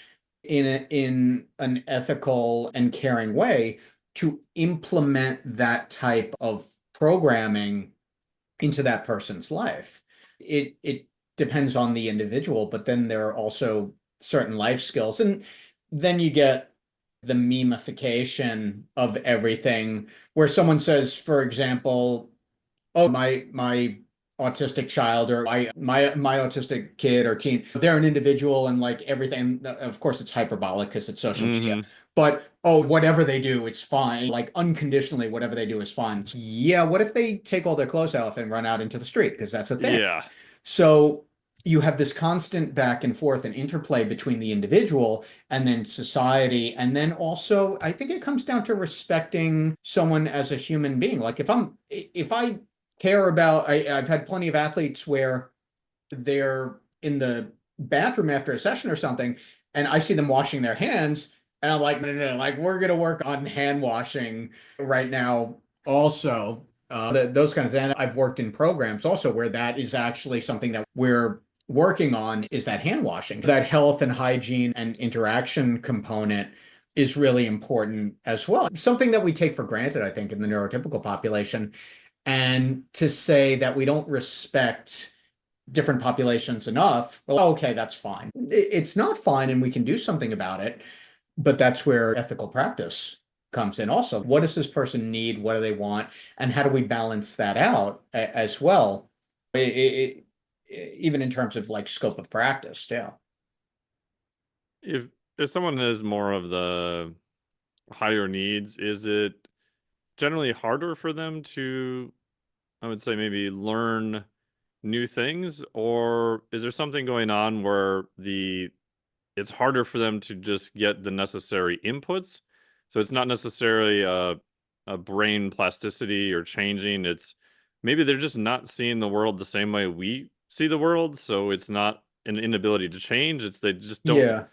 an ethical and caring way to implement that type of programming into that person's life. It depends on the individual, but then there are also certain life skills. And then you get the memification of everything, where someone says, for example, oh, my autistic child, or my autistic kid or teen, they're an individual, and like everything, of course it's hyperbolic because it's social media, Hmm. but oh, whatever they do, it's fine. Like unconditionally, whatever they do is fine. Yeah, what if they take all their clothes off and run out into the street? Because that's a thing. Yeah. So you have this constant back and forth and interplay between the individual and then society. And then also, I think it comes down to respecting someone as a human being. Like if I care about, I've had plenty of athletes where they're in the bathroom after a session or something, and I see them washing their hands, and I'm like, no, no, no, like we're gonna work on hand washing right now also. Those kinds of, and I've worked in programs also where that is actually something that we're working on, is that hand washing. That health and hygiene and interaction component is really important as well. Something that we take for granted, I think, in the neurotypical population. And to say that we don't respect different populations enough, well, okay, that's fine. It's not fine, and we can do something about it. But that's where ethical practice comes in also. What does this person need? What do they want? And how do we balance that out as well? Even in terms of like scope of practice, yeah. If someone has more of the higher needs, is it generally harder for them to, I would say, maybe learn new things, or is there something going on where it's harder for them to just get the necessary inputs? So it's not necessarily a brain plasticity or changing. It's maybe they're just not seeing the world the same way we see the world. So it's not an inability to change. It's Yeah.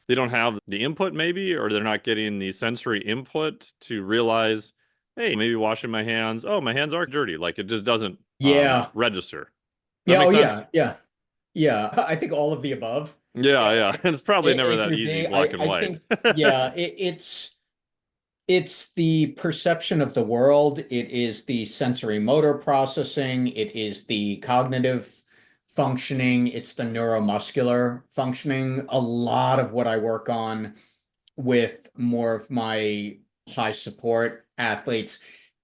they don't have the input maybe, or they're not getting the sensory input to realize, hey, maybe washing my hands. Oh, my hands are dirty. Like it just doesn't Yeah. register. That Yeah. Oh, makes sense? yeah. Yeah. Yeah. I think all of the above. Yeah, yeah. It's probably never If that you're easy, day, black and I white. think, yeah, it's the perception of the world. It is the sensory motor processing. It is the cognitive functioning. It's the neuromuscular functioning. A lot of what I work on with more of my high support athletes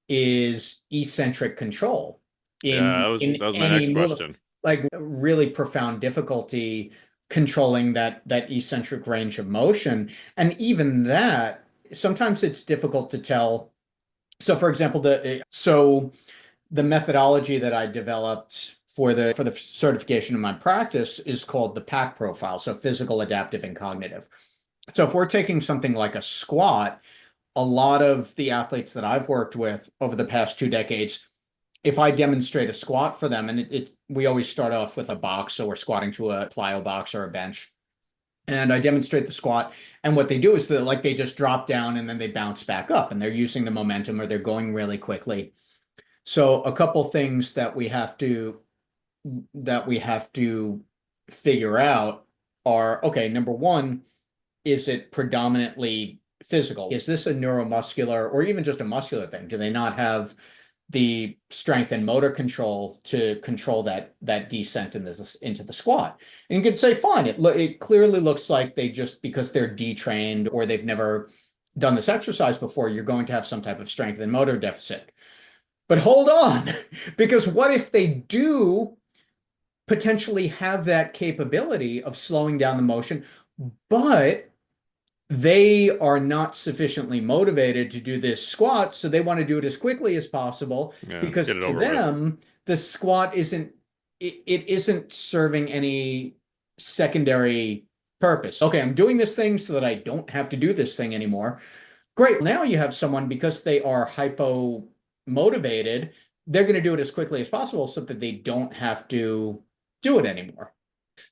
is eccentric control Yeah, in that was my any next move, question. like really profound difficulty controlling that eccentric range of motion. And even that, sometimes it's difficult to tell. So for example, the methodology that I developed for the certification of my practice is called the PAC profile, so physical, adaptive, and cognitive. So if we're taking something like a squat, a lot of the athletes that I've worked with over the past 2 decades, if I demonstrate a squat for them, and we always start off with a box, so we're squatting to a plyo box or a bench. and I demonstrate the squat. And what they do is that like they just drop down and then they bounce back up and they're using the momentum or they're going really quickly. So a couple things that we have to figure out are, okay, number one, is it predominantly physical? Is this a neuromuscular or even just a muscular thing? Do they not have the strength and motor control to control that descent into the squat? And you could say, fine, it clearly looks like they just, because they're detrained or they've never done this exercise before, you're going to have some type of strength and motor deficit. But hold on, because what if they do potentially have that capability of slowing down the motion, but they are not sufficiently motivated to do this squat, so they want to do it as quickly as possible Yeah, because get it to over with. them, the squat it isn't serving any secondary purpose. Okay, I'm doing this thing so that I don't have to do this thing anymore. Great. Now you have someone, because they are hypo motivated, they're going to do it as quickly as possible so that they don't have to do it anymore.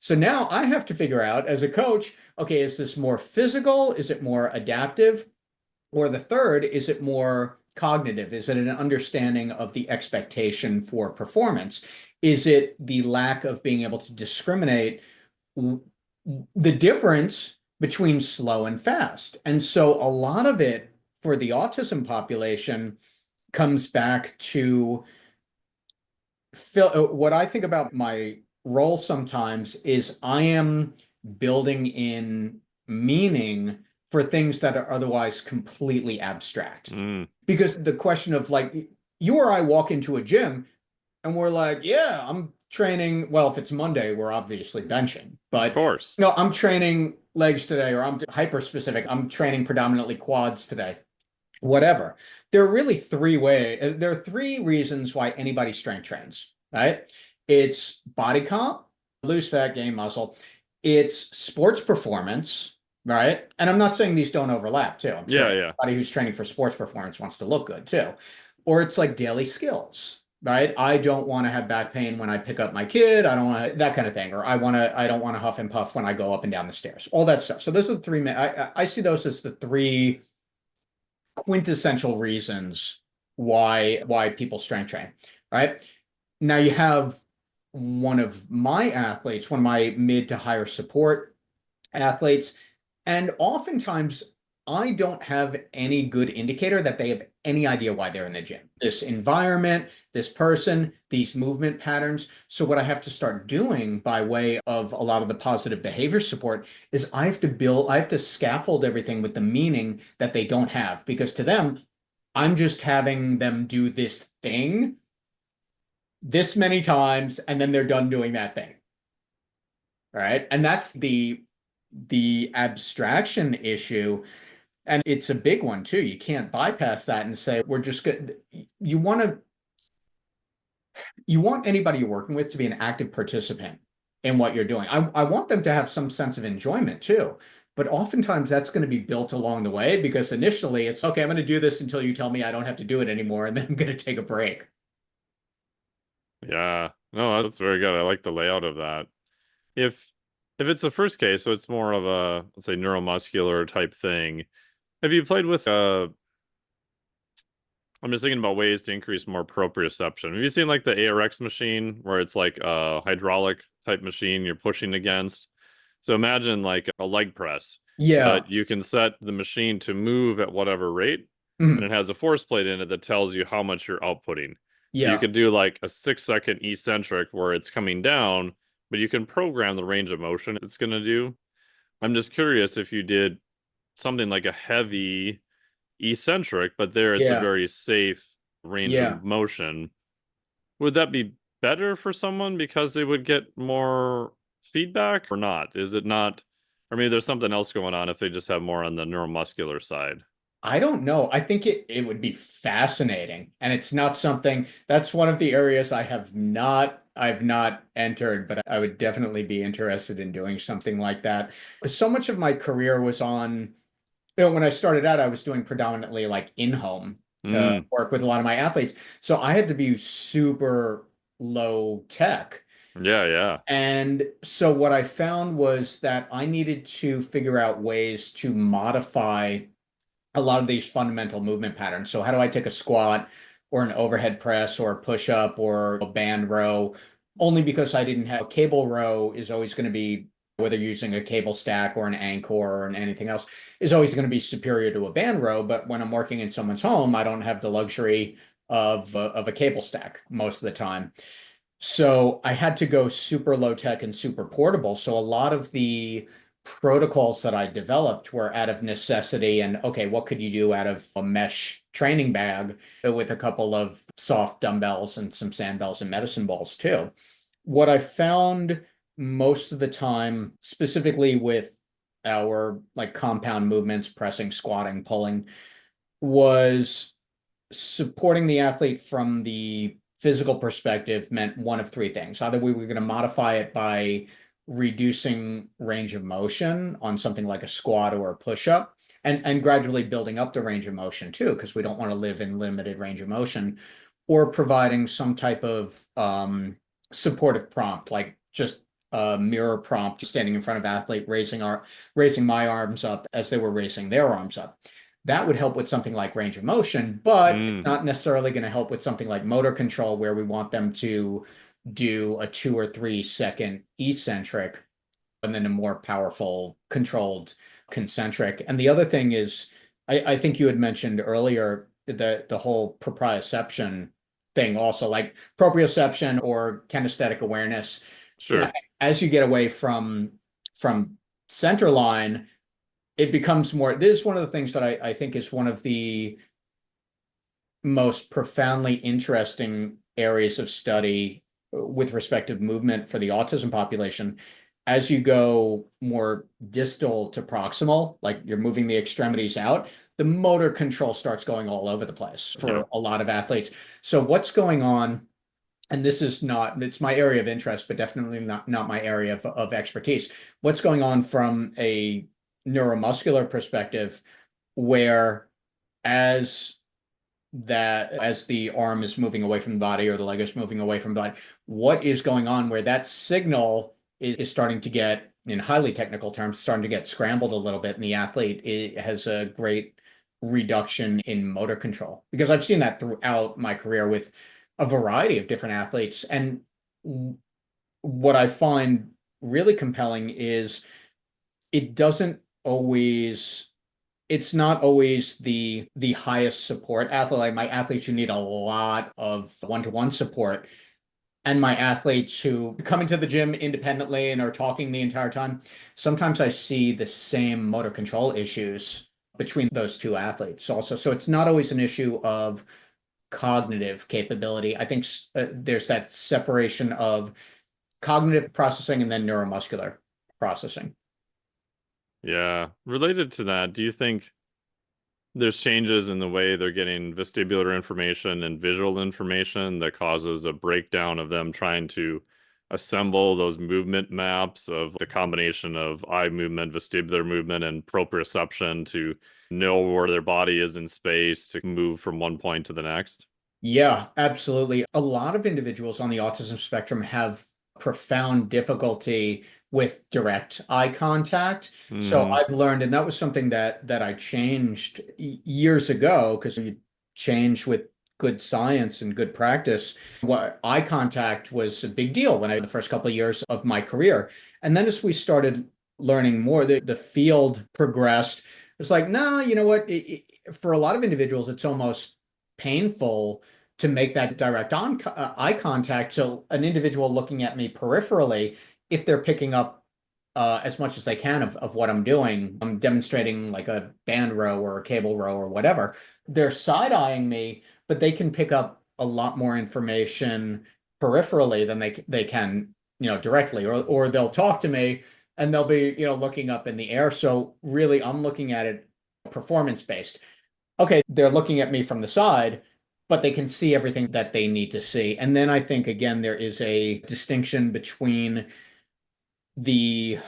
So now I have to figure out as a coach, okay, is this more physical? Is it more adaptive? Or the third, is it more cognitive? Is it an understanding of the expectation for performance? Is it the lack of being able to discriminate the difference between slow and fast? And so a lot of it for the autism population comes back to what I think about my role sometimes is I am building in meaning for things that are otherwise completely abstract. Mm, Because the question of like, you or I walk into a gym and we're like, yeah, I'm training. Well, if it's Monday, we're obviously benching, of but course. no, I'm training legs today, or I'm hyper specific. I'm training predominantly quads today, whatever. There are three reasons why anybody strength trains, right? It's body comp, lose fat, gain muscle. It's sports performance, right? And I'm not saying these don't overlap too. I'm sure Yeah, yeah. anybody who's training for sports performance wants to look good too. Or it's like daily skills, right? I don't want to have back pain when I pick up my kid. I don't want to, that kind of thing. Or I don't want to huff and puff when I go up and down the stairs, all that stuff. So those are the three, I see those as the three quintessential reasons why people strength train, right? Now you have one of my athletes, one of my mid to higher support athletes, and oftentimes I don't have any good indicator that they have any idea why they're in the gym. This environment, this person, these movement patterns. So what I have to start doing by way of a lot of the positive behavior support is I have to scaffold everything with the meaning that they don't have, because to them, I'm just having them do this thing this many times and then they're done doing that thing. All right. And that's the abstraction issue. And it's a big one too. You can't bypass that and say, we're just good. You want to, you want anybody you're working with to be an active participant in what you're doing. I want them to have some sense of enjoyment too. But oftentimes that's going to be built along the way, because initially it's, okay, I'm going to do this until you tell me I don't have to do it anymore. And then I'm going to take a break. Yeah. No, that's very good. I like the layout of that. If if it's the first case, so it's more of a, let's say, neuromuscular type thing. Have you played with I'm just thinking about ways to increase more proprioception. Have you seen like the ARX machine where it's like a hydraulic type machine you're pushing against? So imagine like a leg press, Yeah. but you can set the machine to move at whatever rate, and Mhm. it has a force plate in it that tells you how much you're outputting. So you Yeah. could do like a 6 second eccentric where it's coming down, but you can program the range of motion it's going to do. I'm just curious if you did something like a heavy eccentric, but there it's a Yeah. very safe range Yeah. of motion. Would that be better for someone because they would get more feedback or not? Is it not? Or maybe there's something else going on if they just have more on the neuromuscular side. I don't know. I think it would be fascinating. And it's not something that's one of the areas I've not entered, but I would definitely be interested in doing something like that. So much of my career was on, when I started out, I was doing predominantly like in-home Mm, work with a lot of my athletes. So I had to be super low tech. Yeah, yeah. And so what I found was that I needed to figure out ways to modify a lot of these fundamental movement patterns. So how do I take a squat or an overhead press or a push up or a band row? Only because I didn't have a cable row is always going to be, whether you're using a cable stack or an anchor or anything else, is always going to be superior to a band row. But when I'm working in someone's home, I don't have the luxury of a cable stack most of the time. So I had to go super low tech and super portable. So a lot of the protocols that I developed were out of necessity. And okay, what could you do out of a mesh training bag with a couple of soft dumbbells and some sandbells and medicine balls too? What I found most of the time, specifically with our like compound movements, pressing, squatting, pulling, was supporting the athlete from the physical perspective meant one of three things. Either we were going to modify it by reducing range of motion on something like a squat or a push-up, and gradually building up the range of motion too, because we don't want to live in limited range of motion, or providing some type of supportive prompt, like just a mirror prompt, standing in front of athlete, raising my arms up as they were raising their arms up. That would help with something like range of motion, but it's Mm, not necessarily going to help with something like motor control, where we want them to do a 2 or 3 second eccentric and then a more powerful controlled concentric. And the other thing is, I think you had mentioned earlier the whole proprioception thing also, like proprioception or kinesthetic awareness. You know, sure. as you get away from center line, it becomes more. This is one of the things that I think is one of the most profoundly interesting areas of study with respect to movement for the autism population. As you go more distal to proximal, like you're moving the extremities out, the motor control starts going all over the place for Yep. a lot of athletes. So what's going on? And this is not, it's my area of interest, but definitely not my area of expertise. What's going on from a neuromuscular perspective, where as as the arm is moving away from the body or the leg is moving away from the body, what is going on where that signal is starting to get, in highly technical terms, starting to get scrambled a little bit, and the athlete has a great reduction in motor control. Because I've seen that throughout my career with a variety of different athletes. And what I find really compelling is it doesn't always it's not always the highest support athlete. Like my athletes who need a lot of one-to-one support, and my athletes who come into the gym independently and are talking the entire time. Sometimes I see the same motor control issues between those two athletes also. So it's not always an issue of cognitive capability. I think there's that separation of cognitive processing and then neuromuscular processing. Yeah. Related to that, do you think there's changes in the way they're getting vestibular information and visual information that causes a breakdown of them trying to assemble those movement maps of the combination of eye movement, vestibular movement, and proprioception to know where their body is in space to move from one point to the next? Yeah, absolutely. A lot of individuals on the autism spectrum have profound difficulty with direct eye contact. So Hmm. I've learned, and that was something that I changed years ago, because you change with good science and good practice. What eye contact was a big deal when the first couple of years of my career. And then as we started learning more, the field progressed. It's like, no, you know what? For a lot of individuals, it's almost painful to make that direct eye contact. So an individual looking at me peripherally, if they're picking up as much as they can of what I'm doing, I'm demonstrating like a band row or a cable row or whatever, they're side eyeing me, but they can pick up a lot more information peripherally than they can, directly, or they'll talk to me and they'll be, looking up in the air. So really, I'm looking at it performance based. Okay, they're looking at me from the side, but they can see everything that they need to see. And then I think, again, there is a distinction between the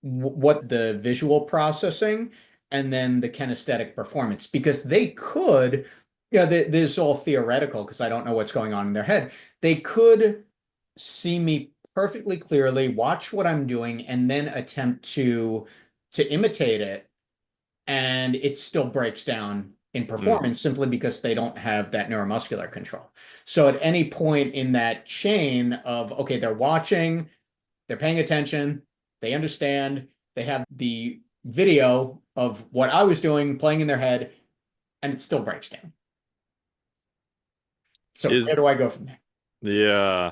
what the visual processing and then the kinesthetic performance, because they could, this is all theoretical because I don't know what's going on in their head. They could see me perfectly clearly, watch what I'm doing, and then attempt to imitate it, and it still breaks down in Mm. performance simply because they don't have that neuromuscular control. So at any point in that chain of, okay, they're watching, they're paying attention, they understand, they have the video of what I was doing playing in their head, and it still breaks down. So where Is do I go from there? yeah.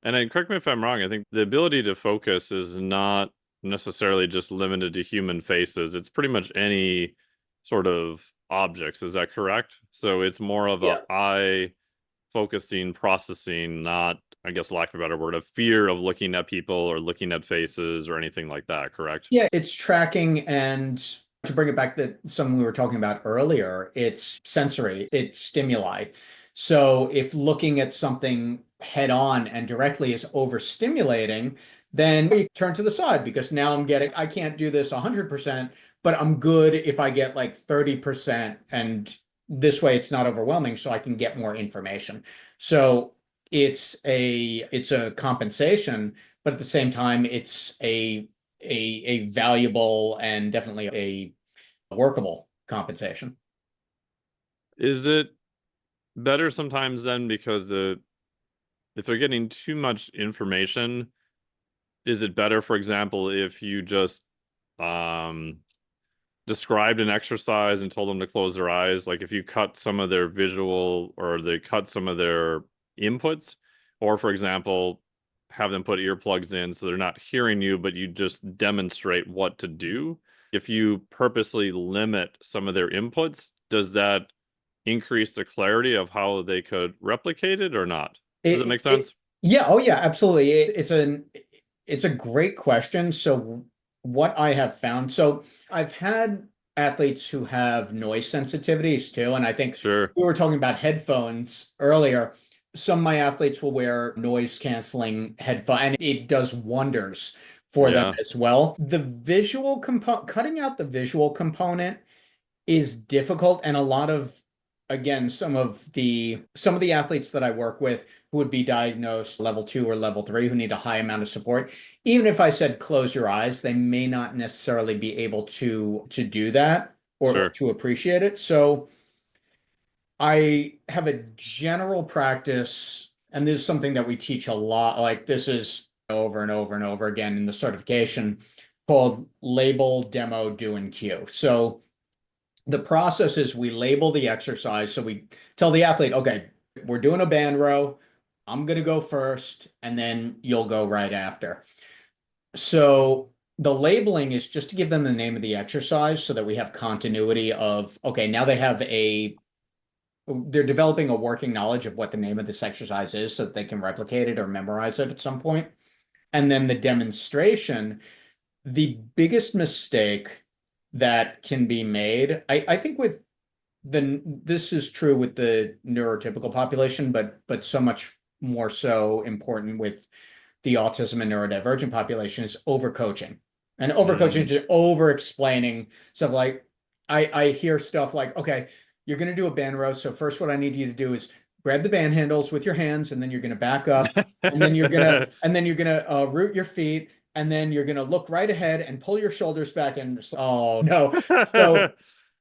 And correct me if I'm wrong, I think the ability to focus is not necessarily just limited to human faces. It's pretty much any sort of objects. Is that correct? So it's more of a Yeah. eye focusing, processing, not, I guess, lack of a better word, a fear of looking at people or looking at faces or anything like that, correct? Yeah, it's tracking, and to bring it back to something we were talking about earlier, it's sensory, it's stimuli. So if looking at something head on and directly is overstimulating, then you turn to the side because now I can't do this 100%, but I'm good if I get like 30%, and this way it's not overwhelming, so I can get more information. So it's a compensation, but at the same time, it's a valuable and definitely a workable compensation. Is it better sometimes then because if they're getting too much information, is it better, for example, if you just um described an exercise and told them to close their eyes, like if you cut some of their visual or they cut some of their inputs, or for example, have them put earplugs in so they're not hearing you, but you just demonstrate what to do. If you purposely limit some of their inputs, does that increase the clarity of how they could replicate it or not? Does that It, make it, sense? yeah, oh yeah, absolutely. It's a great question. So what I have found, so I've had athletes who have noise sensitivities too, and I think Sure. we were talking about headphones earlier. Some of my athletes will wear noise canceling headphones, and it does wonders for them Yeah. as well. The visual component, cutting out the visual component is difficult, and a lot of, again, some of the athletes that I work with who would be diagnosed level 2 or level 3 who need a high amount of support, even if I said close your eyes, they may not necessarily be able to do that or Sure. to appreciate it. So I have a general practice, and this is something that we teach a lot, like this is over and over and over again in the certification, called label, demo, do, and cue. So the process is we label the exercise. So we tell the athlete, okay, we're doing a band row. I'm going to go first, and then you'll go right after. So the labeling is just to give them the name of the exercise so that we have continuity of, okay, now they're developing a working knowledge of what the name of this exercise is so that they can replicate it or memorize it at some point. And then the demonstration, the biggest mistake that can be made, I think this is true with the neurotypical population, but so much more so important with the autism and neurodivergent population, is overcoaching. And overcoaching Hmm. is over explaining stuff like I hear stuff like, okay, you're gonna do a band row. So first what I need you to do is grab the band handles with your hands, and then you're gonna back up, and then you're gonna root your feet, and then you're gonna look right ahead and pull your shoulders back, and oh no. So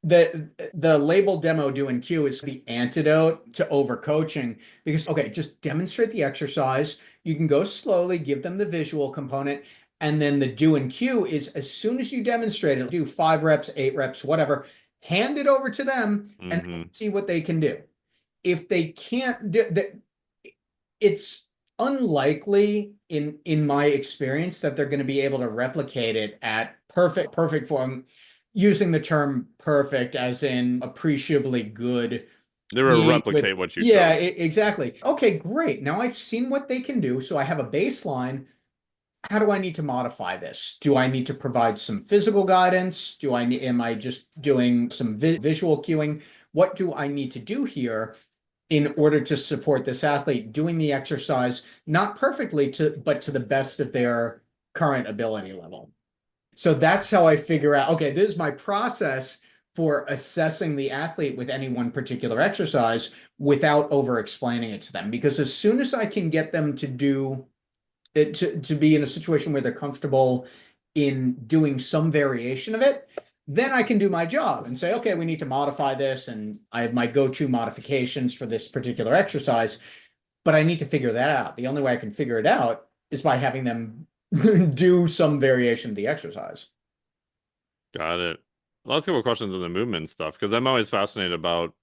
the label, demo, do, and cue is the antidote to overcoaching, because okay, just demonstrate the exercise. You can go slowly, give them the visual component, and then the do and cue is as soon as you demonstrate it, do 5 reps, 8 reps, whatever, hand it over to them and Hmm. see what they can do. If they can't do that, it's unlikely in my experience that they're going to be able to replicate it at perfect form, using the term perfect as in appreciably good. They will Being with, replicate what you yeah, showed. exactly. Okay, great. Now I've seen what they can do, so I have a baseline. How do I need to modify this? Do I need to provide some physical guidance? Am I just doing some visual cueing? What do I need to do here in order to support this athlete doing the exercise, not perfectly but to the best of their current ability level? So that's how I figure out, okay, this is my process for assessing the athlete with any one particular exercise without over explaining it to them. Because as soon as I can get them to do to be in a situation where they're comfortable in doing some variation of it, then I can do my job and say, okay, we need to modify this, and I have my go-to modifications for this particular exercise, but I need to figure that out. The only way I can figure it out is by having them do some variation of the exercise. Got it. Well, let's go with questions on the movement stuff, because I'm always fascinated about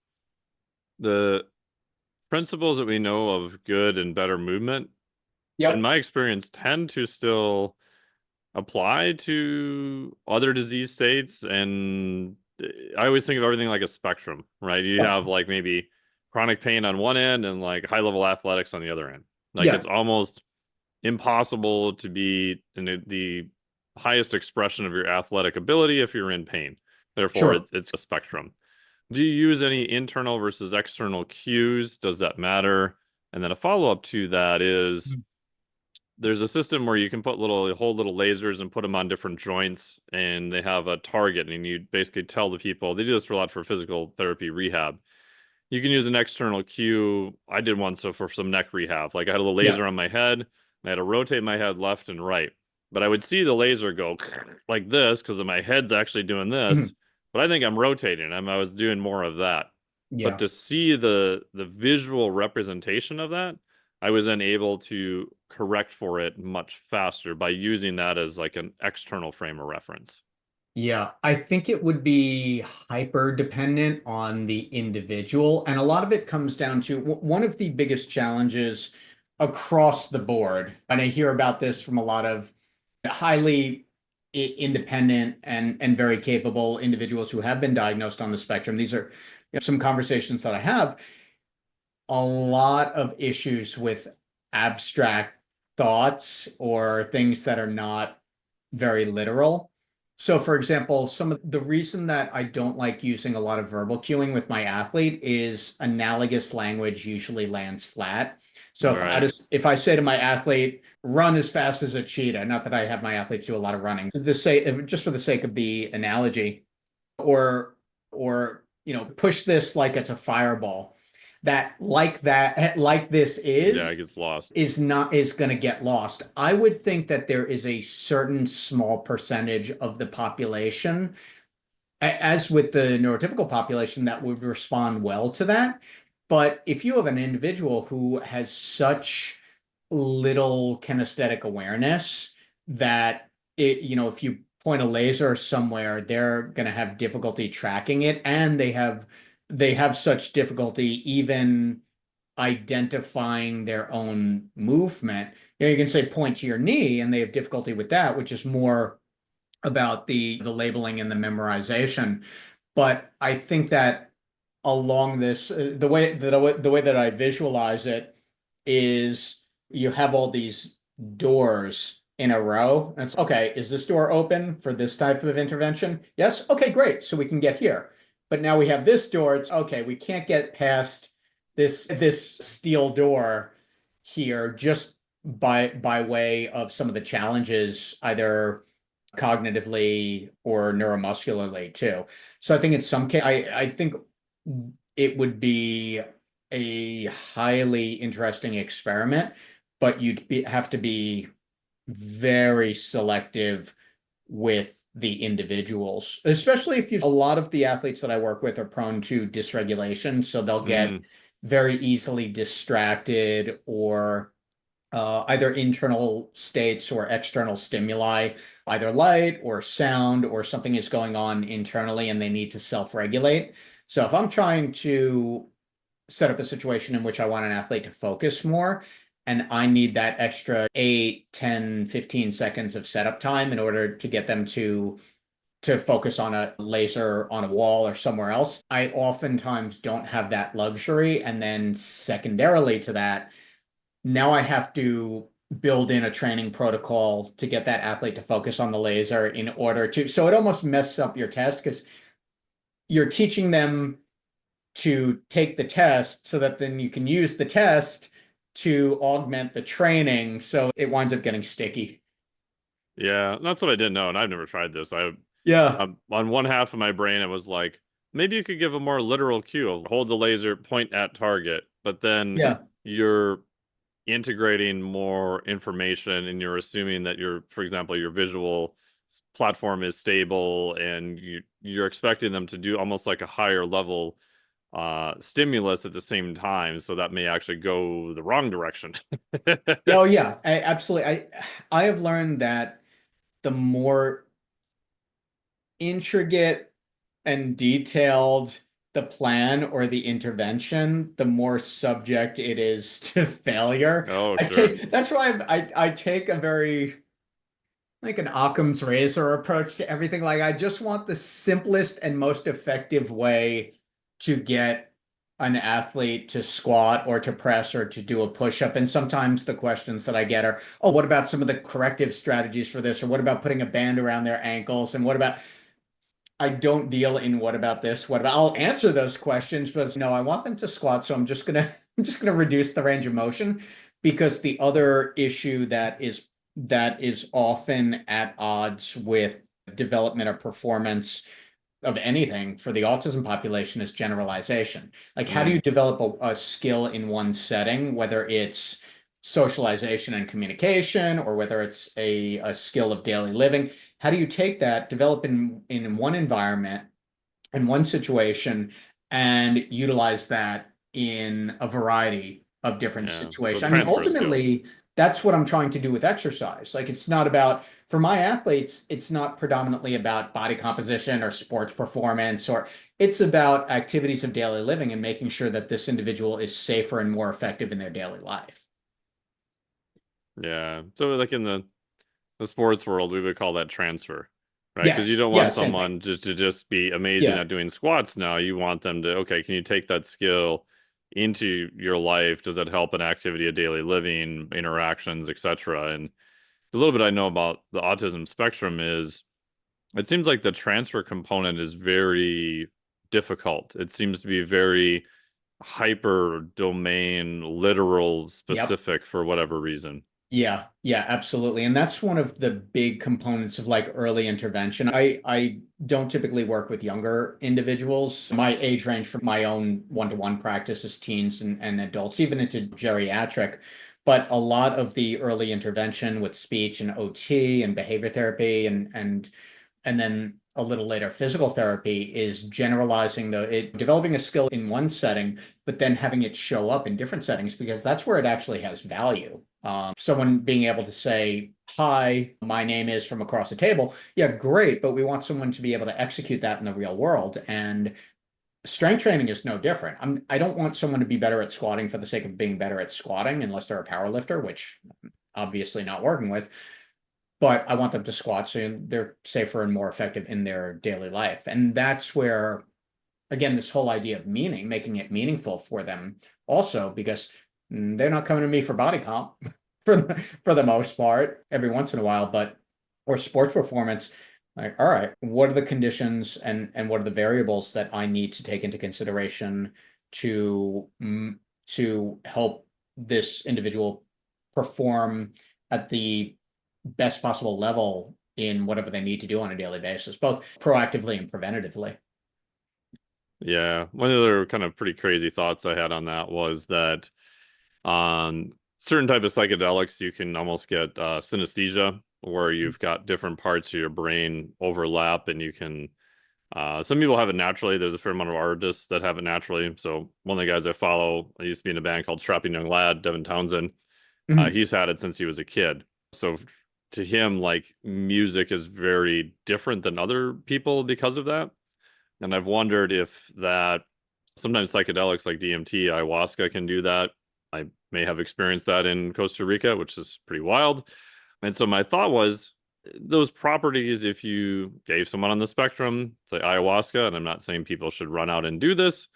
the principles that we know of good and better movement. In Yep. my experience, tend to still apply to other disease states. And I always think of everything like a spectrum, right? You Yeah. have like maybe chronic pain on one end and like high level athletics on the other end. Like Yeah. it's almost impossible to be in the highest expression of your athletic ability if you're in pain. Therefore, Sure. it's a spectrum. Do you use any internal versus external cues? Does that matter? And then a follow-up to that is there's a system where you can hold little lasers and put them on different joints, and they have a target, and you basically tell the people, they do this for a lot for physical therapy rehab. You can use an external cue. I did one so for some neck rehab. Like I had a little Yeah. laser on my head, and I had to rotate my head left and right. But I would see the laser go like this because my head's actually doing this. Mhm. But I think I'm rotating. I was doing more of that. But Yeah. to see the visual representation of that, I was then able to correct for it much faster by using that as like an external frame of reference. Yeah, I think it would be hyper dependent on the individual. And a lot of it comes down to one of the biggest challenges across the board. And I hear about this from a lot of highly independent and very capable individuals who have been diagnosed on the spectrum. These are some conversations that I have. A lot of issues with abstract thoughts or things that are not very literal. So, for example, some of the reason that I don't like using a lot of verbal cueing with my athlete is analogous language usually lands flat. So Right. if I say to my athlete, run as fast as a cheetah, not that I have my athletes do a lot of running, just for the sake of the analogy, or push this like it's a fireball, that like this Yeah, it gets lost. is going to get lost. I would think that there is a certain small percentage of the population, as with the neurotypical population, that would respond well to that. But if you have an individual who has such little kinesthetic awareness that if you point a laser somewhere, they're going to have difficulty tracking it, and they have such difficulty even identifying their own movement. You can say point to your knee, and they have difficulty with that, which is more about the labeling and the memorization. But I think that along this, the way that I visualize it is you have all these doors in a row. And it's okay, is this door open for this type of intervention? Yes. Okay, great. So we can get here. But now we have this door. It's okay, we can't get past this steel door here just by way of some of the challenges, either cognitively or neuromuscularly too. So I think in some case, I think it would be a highly interesting experiment, but have to be very selective with the individuals, especially if a lot of the athletes that I work with are prone to dysregulation. So they'll get Mm. very easily distracted, or either internal states or external stimuli, either light or sound or something is going on internally and they need to self-regulate. So if I'm trying to set up a situation in which I want an athlete to focus more, and I need that extra 8, 10, 15 seconds of setup time in order to get them to focus on a laser on a wall or somewhere else, I oftentimes don't have that luxury. And then secondarily to that, now I have to build in a training protocol to get that athlete to focus on the laser in order to, so it almost messes up your test because you're teaching them to take the test so that then you can use the test to augment the training. So it winds up getting sticky. Yeah, that's what I didn't know, and I've never tried this. Yeah. On one half of my brain, it was like maybe you could give a more literal cue of hold the laser, point at target, but then Yeah. you're integrating more information, and you're assuming that for example, your visual platform is stable, and you're expecting them to do almost like a higher level stimulus at the same time, so that may actually go the wrong direction. Oh yeah, absolutely. I have learned that the more intricate and detailed the plan or the intervention, the more subject it is to failure. Oh, I sure. take that's why I take a very like an Occam's razor approach to everything. Like I just want the simplest and most effective way to get an athlete to squat or to press or to do a push-up. And sometimes the questions that I get are, oh, what about some of the corrective strategies for this? Or what about putting a band around their ankles? And what about I don't deal in what about this? What about I'll answer those questions, but no, I want them to squat, so I'm just gonna I'm just gonna reduce the range of motion because the other issue that is often at odds with development or performance of anything for the autism population is generalization. Like, how do you develop a skill in one setting, whether it's socialization and communication, or whether it's a skill of daily living? How do you take that, develop in one environment, in one situation, and utilize that in a variety of different Yeah, so situations? I mean, transfer skills. ultimately, that's what I'm trying to do with exercise. Like, it's not about, for my athletes, it's not predominantly about body composition or sports performance, or it's about activities of daily living and making sure that this individual is safer and more effective in their daily life. Yeah, so like in the sports world, we would call that transfer, right? Because you Yes. don't Yeah, want same thing. someone to just be amazing Yeah. at doing squats now. You want them to, okay, can you take that skill into your life? Does that help an activity of daily living, interactions, etc.? And a little bit I know about the autism spectrum is it seems like the transfer component is very difficult. It seems to be very hyper domain, literal Yep. specific for whatever reason. Yeah, yeah, absolutely. And that's one of the big components of like early intervention. I don't typically work with younger individuals. My age range for my own one-to-one practice is teens and adults, even into geriatric. But a lot of the early intervention with speech and OT and behavior therapy and then a little later physical therapy is generalizing developing a skill in one setting, but then having it show up in different settings because that's where it actually has value. Someone being able to say, hi, my name is from across the table. Yeah, great. But we want someone to be able to execute that in the real world. And strength training is no different. I don't want someone to be better at squatting for the sake of being better at squatting, unless they're a power lifter, which I'm obviously not working with. But I want them to squat so they're safer and more effective in their daily life. And that's where, again, this whole idea of meaning, making it meaningful for them also, because they're not coming to me for body comp for the most part, every once in a while, but or sports performance. Like, all right, what are the conditions and what are the variables that I need to take into consideration to to help this individual perform at the best possible level in whatever they need to do on a daily basis, both proactively and preventatively. Yeah, one of the other kind of pretty crazy thoughts I had on that was that on certain type of psychedelics, you can almost get synesthesia, where you've got different parts of your brain overlap, and you can. Some people have it naturally. There's a fair amount of artists that have it naturally. So one of the guys I follow, I used to be in a band called Strapping Young Lad, Devin Townsend. Mhm. He's had it since he was a kid. So to him, like music is very different than other people because of that. And I've wondered if that sometimes psychedelics like DMT, ayahuasca can do that. I may have experienced that in Costa Rica, which is pretty wild. And so my thought was those properties, if you gave someone on the spectrum, say ayahuasca, and I'm not saying people should run out and do this.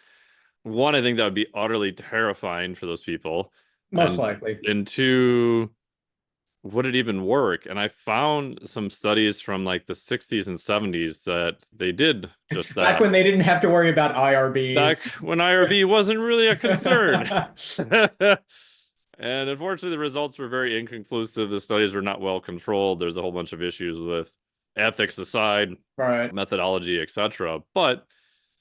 One, I think that would be utterly terrifying for those people. Most And likely. and two, would it even work? And I found some studies from like the 60s and 70s that they did just Back that. when they didn't have to worry about IRBs. Back when IRB wasn't really a concern. And unfortunately, the results were very inconclusive. The studies were not well controlled. There's a whole bunch of issues with ethics aside, Right. methodology, etc. But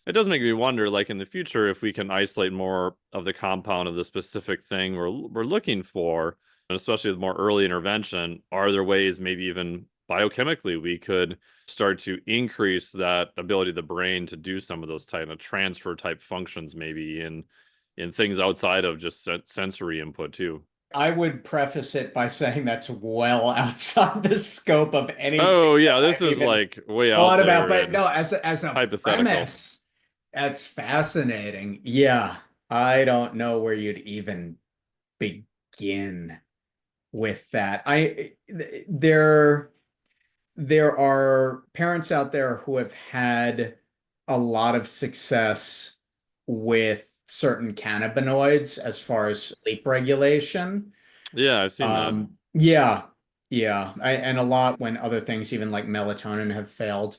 It does make me wonder, like in the future, if we can isolate more of the compound of the specific thing we're looking for, and especially with more early intervention, are there ways, maybe even biochemically, we could start to increase that ability of the brain to do some of those type of transfer type functions, maybe in things outside of just sensory input too. I would preface it by saying that's well outside the scope of anything Oh that yeah, this I've is even like way out thought about. there But and no, as a hypothetical. premise, that's fascinating. Yeah, I don't know where you'd even begin with that. There are parents out there who have had a lot of success with certain cannabinoids as far as sleep regulation. Yeah, I've seen that. Yeah, yeah. And a lot when other things, even like melatonin, have failed.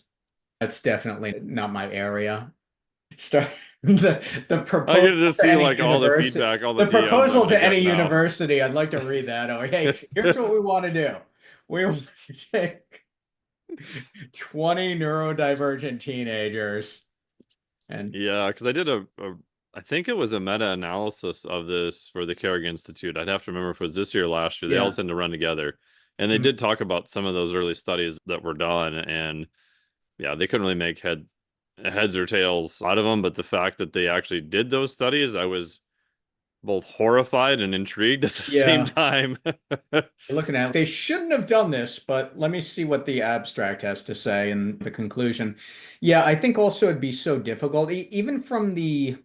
That's definitely not my area. Start the I proposal get to to see any like all the university. feedback, all the The DMs I'm proposal gonna to any get now. university. I'd like to read that. Oh, hey, here's what we want to do. We want to take 20 neurodivergent teenagers and Yeah, because I did I think it was a meta-analysis of this for the Carrick Institute. I'd have to remember if it was this year or last year. They all yeah. tend to run together. And they Mm. did talk about some of those early studies that were done. And yeah, they couldn't really make heads or tails out of them. But the fact that they actually did those studies, I was both horrified and intrigued at the same Yeah. time. Looking at it, they shouldn't have done this, but let me see what the abstract has to say in the conclusion. Yeah, I think also it'd be so difficult, even from the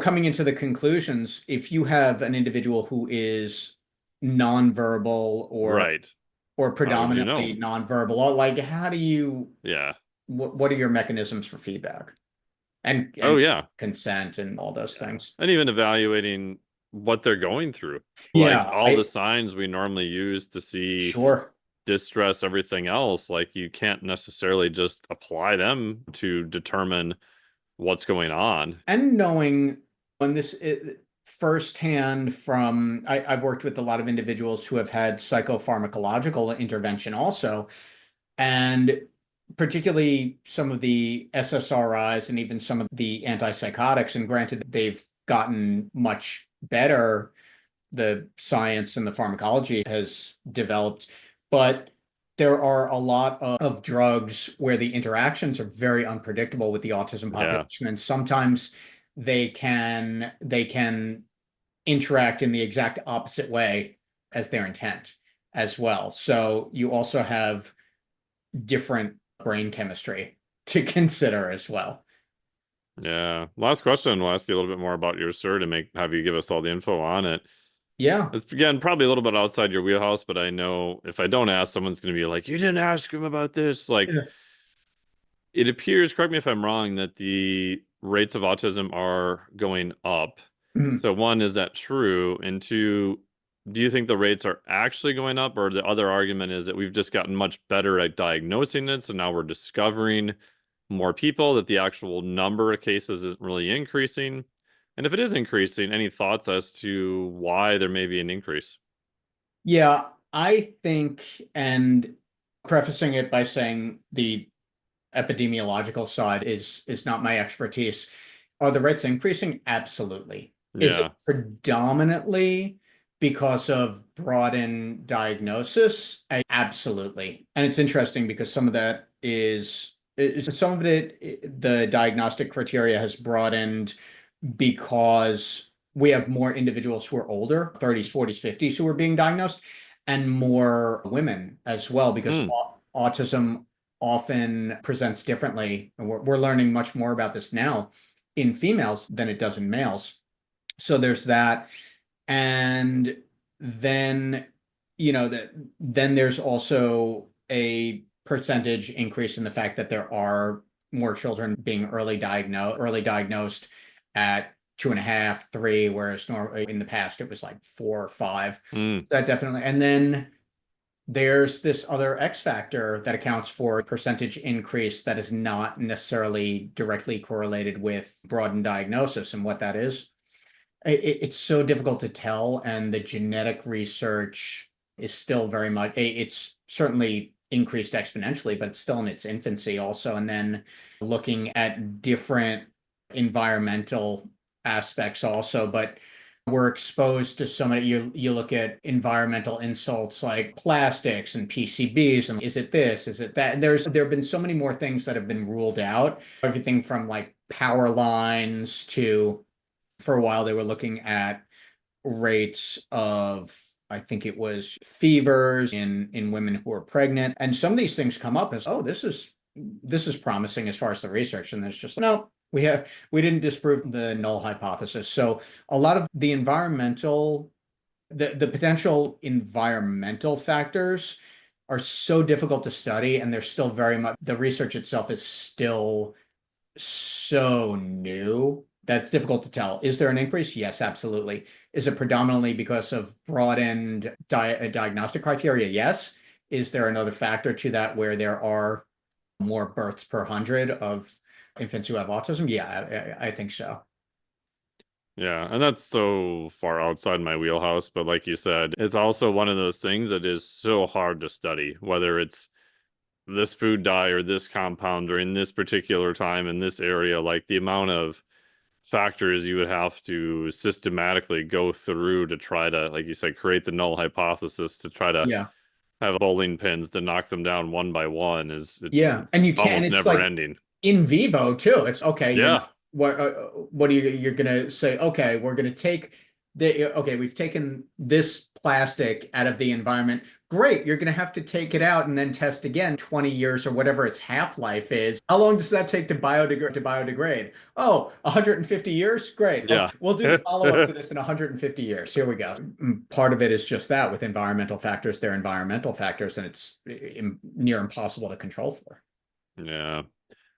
coming into the conclusions, if you have an individual who is nonverbal Right. or How would you know? predominantly nonverbal, or like how do you Yeah. what are your mechanisms for feedback Oh, and yeah. consent and all those Yeah. things? And even evaluating what they're going through. Like Yeah, all the I signs we normally use to see sure. distress, everything else, like you can't necessarily just apply them to determine what's going on. And knowing when firsthand from I've worked with a lot of individuals who have had psychopharmacological intervention also, and particularly some of the SSRIs and even some of the antipsychotics. And granted, they've gotten much better. The science and the pharmacology has developed, but there are a lot of drugs where the interactions are very unpredictable with the autism Yeah. population, and sometimes they can interact in the exact opposite way as their intent as well. So you also have different brain chemistry to consider as well. Yeah. Last question. We'll ask you a little bit more about your cert and have you give us all the info on it. Yeah. It's again probably a little bit outside your wheelhouse, but I know if I don't ask, someone's going to be like, "You didn't ask him about this." Like, Yeah. it appears, correct me if I'm wrong, that the rates of autism are going up. Mhm. So one, is that true? And two, do you think the rates are actually going up, or the other argument is that we've just gotten much better at diagnosing it, so now we're discovering more people, that the actual number of cases isn't really increasing? And if it is increasing, any thoughts as to why there may be an increase? Yeah, I think, and prefacing it by saying the epidemiological side is not my expertise. Are the rates increasing? Absolutely. Is it Yeah. predominantly because of broadened diagnosis? Absolutely. And it's interesting because some of that is some of it, the diagnostic criteria has broadened because we have more individuals who are older, 30s, 40s, 50s, who are being diagnosed, and more women as well, because Hmm. autism often presents differently. And we're learning much more about this now in females than it does in males. So there's that. And then, then there's also a percentage increase in the fact that there are more children being early diagnosed at 2.5, 3, whereas normally in the past it was like 4 or 5. Hmm. That definitely. And then there's this other X factor that accounts for a percentage increase that is not necessarily directly correlated with broadened diagnosis. And what that is, it's so difficult to tell. And the genetic research is still very much, it's certainly increased exponentially, but it's still in its infancy also. And then looking at different environmental aspects also, but we're exposed to so many. You look at environmental insults like plastics and PCBs, and is it this? Is it that? And there have been so many more things that have been ruled out. Everything from like power lines to, for a while they were looking at rates of, I think it was fevers in women who are pregnant, and some of these things come up as, oh, this is promising as far as the research, and there's just no. We didn't disprove the null hypothesis. So a lot of the the potential environmental factors are so difficult to study, and they're still very much, the research itself is still so new that's difficult to tell. Is there an increase? Yes, absolutely. Is it predominantly because of broadened diagnostic criteria? Yes. Is there another factor to that where there are more births per 100 of infants who have autism? Yeah, I think so. Yeah, and that's so far outside my wheelhouse, but like you said, it's also one of those things that is so hard to study, whether it's this food dye or this compound during this particular time in this area, like the amount of factors you would have to systematically go through to try to, like you said, create the null hypothesis to try to Yeah. have bowling pins to knock them down one by one it's Yeah. And you can, almost it's never like ending. in vivo too. It's okay. Yeah. What are you're going to say? Okay, we're going to take okay, we've taken this plastic out of the environment. Great. You're going to have to take it out and then test again 20 years or whatever its half-life is. How long does that take to biodegrade? Oh, 150 years? Great. Yeah. Okay, we'll do the follow-up to this in 150 years. Here we go. Part of it is just that with environmental factors, they're environmental factors, and it's near impossible to control for. Yeah.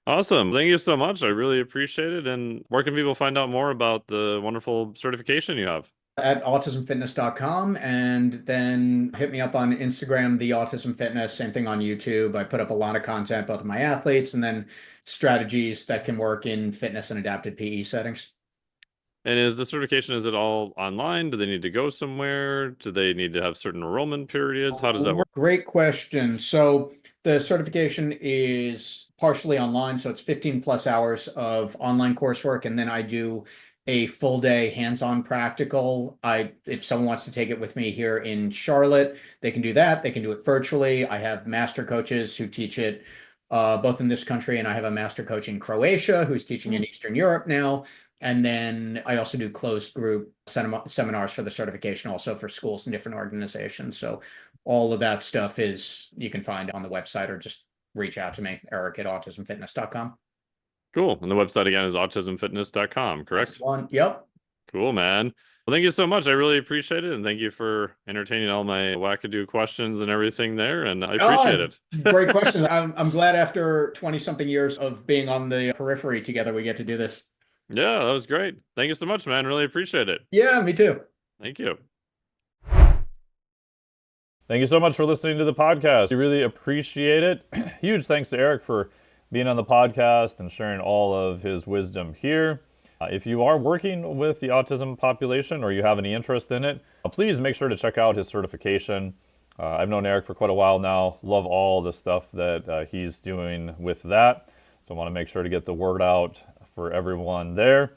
Awesome. Thank you so much. I really appreciate it. And where can people find out more about the wonderful certification you have? At autismfitness.com, and then hit me up on Instagram, the Autism Fitness, same thing on YouTube. I put up a lot of content, both of my athletes and then strategies that can work in fitness and adapted PE settings. And is the certification, is it all online? Do they need to go somewhere? Do they need to have certain enrollment periods? How does that work? Great question. So the certification is partially online, so it's 15 plus hours of online coursework, and then I do a full day hands-on practical. If someone wants to take it with me here in Charlotte, they can do that. They can do it virtually. I have master coaches who teach it both in this country, and I have a master coach in Croatia who's teaching in Eastern Europe now. And then I also do closed group seminars for the certification, also for schools and different organizations. So all of that stuff you can find on the website, or just reach out to me, Eric at autismfitness.com. Cool. And the website again is autismfitness.com, correct? Yep. Cool, man. Well, thank you so much. I really appreciate it. And thank you for entertaining all my wackadoo questions and everything there. And I appreciate it. Great question. I'm glad after 20 something years of being on the periphery together, we get to do this. Yeah, that was great. Thank you so much, man. Really appreciate it. Yeah, me too. Thank you. Thank you so much for listening to the podcast. We really appreciate it. Huge thanks to Eric for being on the podcast and sharing all of his wisdom here. If you are working with the autism population or you have any interest in it, please make sure to check out his certification. I've known Eric for quite a while now. Love all the stuff that he's doing with that. So I want to make sure to get the word out for everyone there.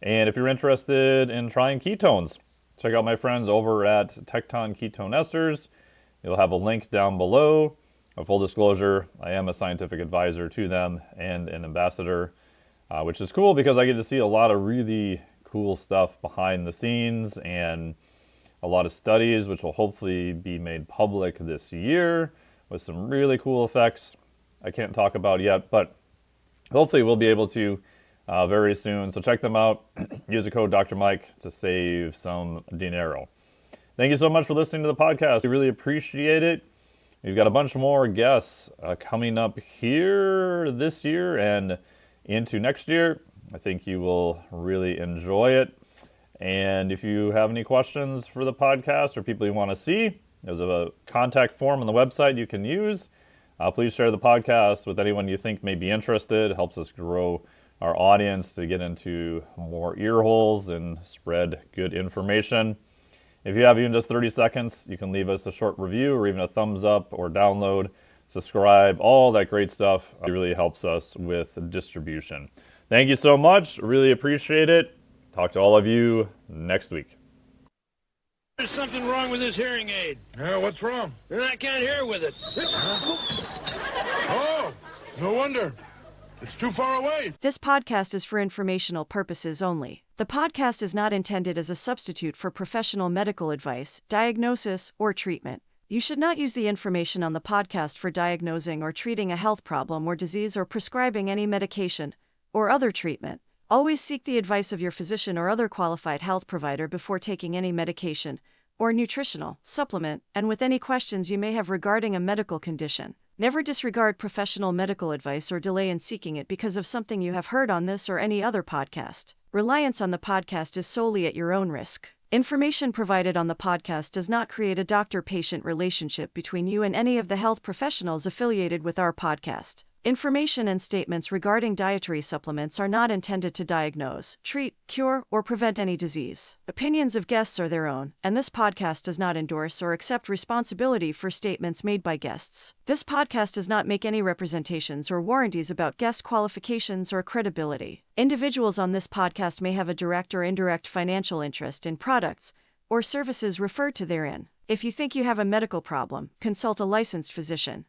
And if you're interested in trying ketones, check out my friends over at Ketone Ketone Esters. You'll have a link down below. A full disclosure, I am a scientific advisor to them and an ambassador, which is cool because I get to see a lot of really cool stuff behind the scenes and a lot of studies, which will hopefully be made public this year with some really cool effects I can't talk about yet, but hopefully we'll be able to very soon. So check them out. Use the code Dr. Mike to save some dinero. Thank you so much for listening to the podcast. We really appreciate it. We've got a bunch more guests coming up here this year and into next year. I think you will really enjoy it. And if you have any questions for the podcast or people you want to see, there's a contact form on the website you can use. Please share the podcast with anyone you think may be interested. It helps us grow our audience to get into more ear holes and spread good information. If you have even just 30 seconds, you can leave us a short review or even a thumbs up or download, subscribe, all that great stuff. It really helps us with distribution. Thank you so much. Really appreciate it. Talk to all of you next week. There's something wrong with this hearing aid. Yeah, what's wrong? I can't hear with it. Oh, no wonder. It's too far away. This podcast is for informational purposes only. The podcast is not intended as a substitute for professional medical advice, diagnosis, or treatment. You should not use the information on the podcast for diagnosing or treating a health problem or disease or prescribing any medication or other treatment. Always seek the advice of your physician or other qualified health provider before taking any medication or nutritional supplement, and with any questions you may have regarding a medical condition. Never disregard professional medical advice or delay in seeking it because of something you have heard on this or any other podcast. Reliance on the podcast is solely at your own risk. Information provided on the podcast does not create a doctor-patient relationship between you and any of the health professionals affiliated with our podcast. Information and statements regarding dietary supplements are not intended to diagnose, treat, cure, or prevent any disease. Opinions of guests are their own, and this podcast does not endorse or accept responsibility for statements made by guests. This podcast does not make any representations or warranties about guest qualifications or credibility. Individuals on this podcast may have a direct or indirect financial interest in products or services referred to therein. If you think you have a medical problem, consult a licensed physician.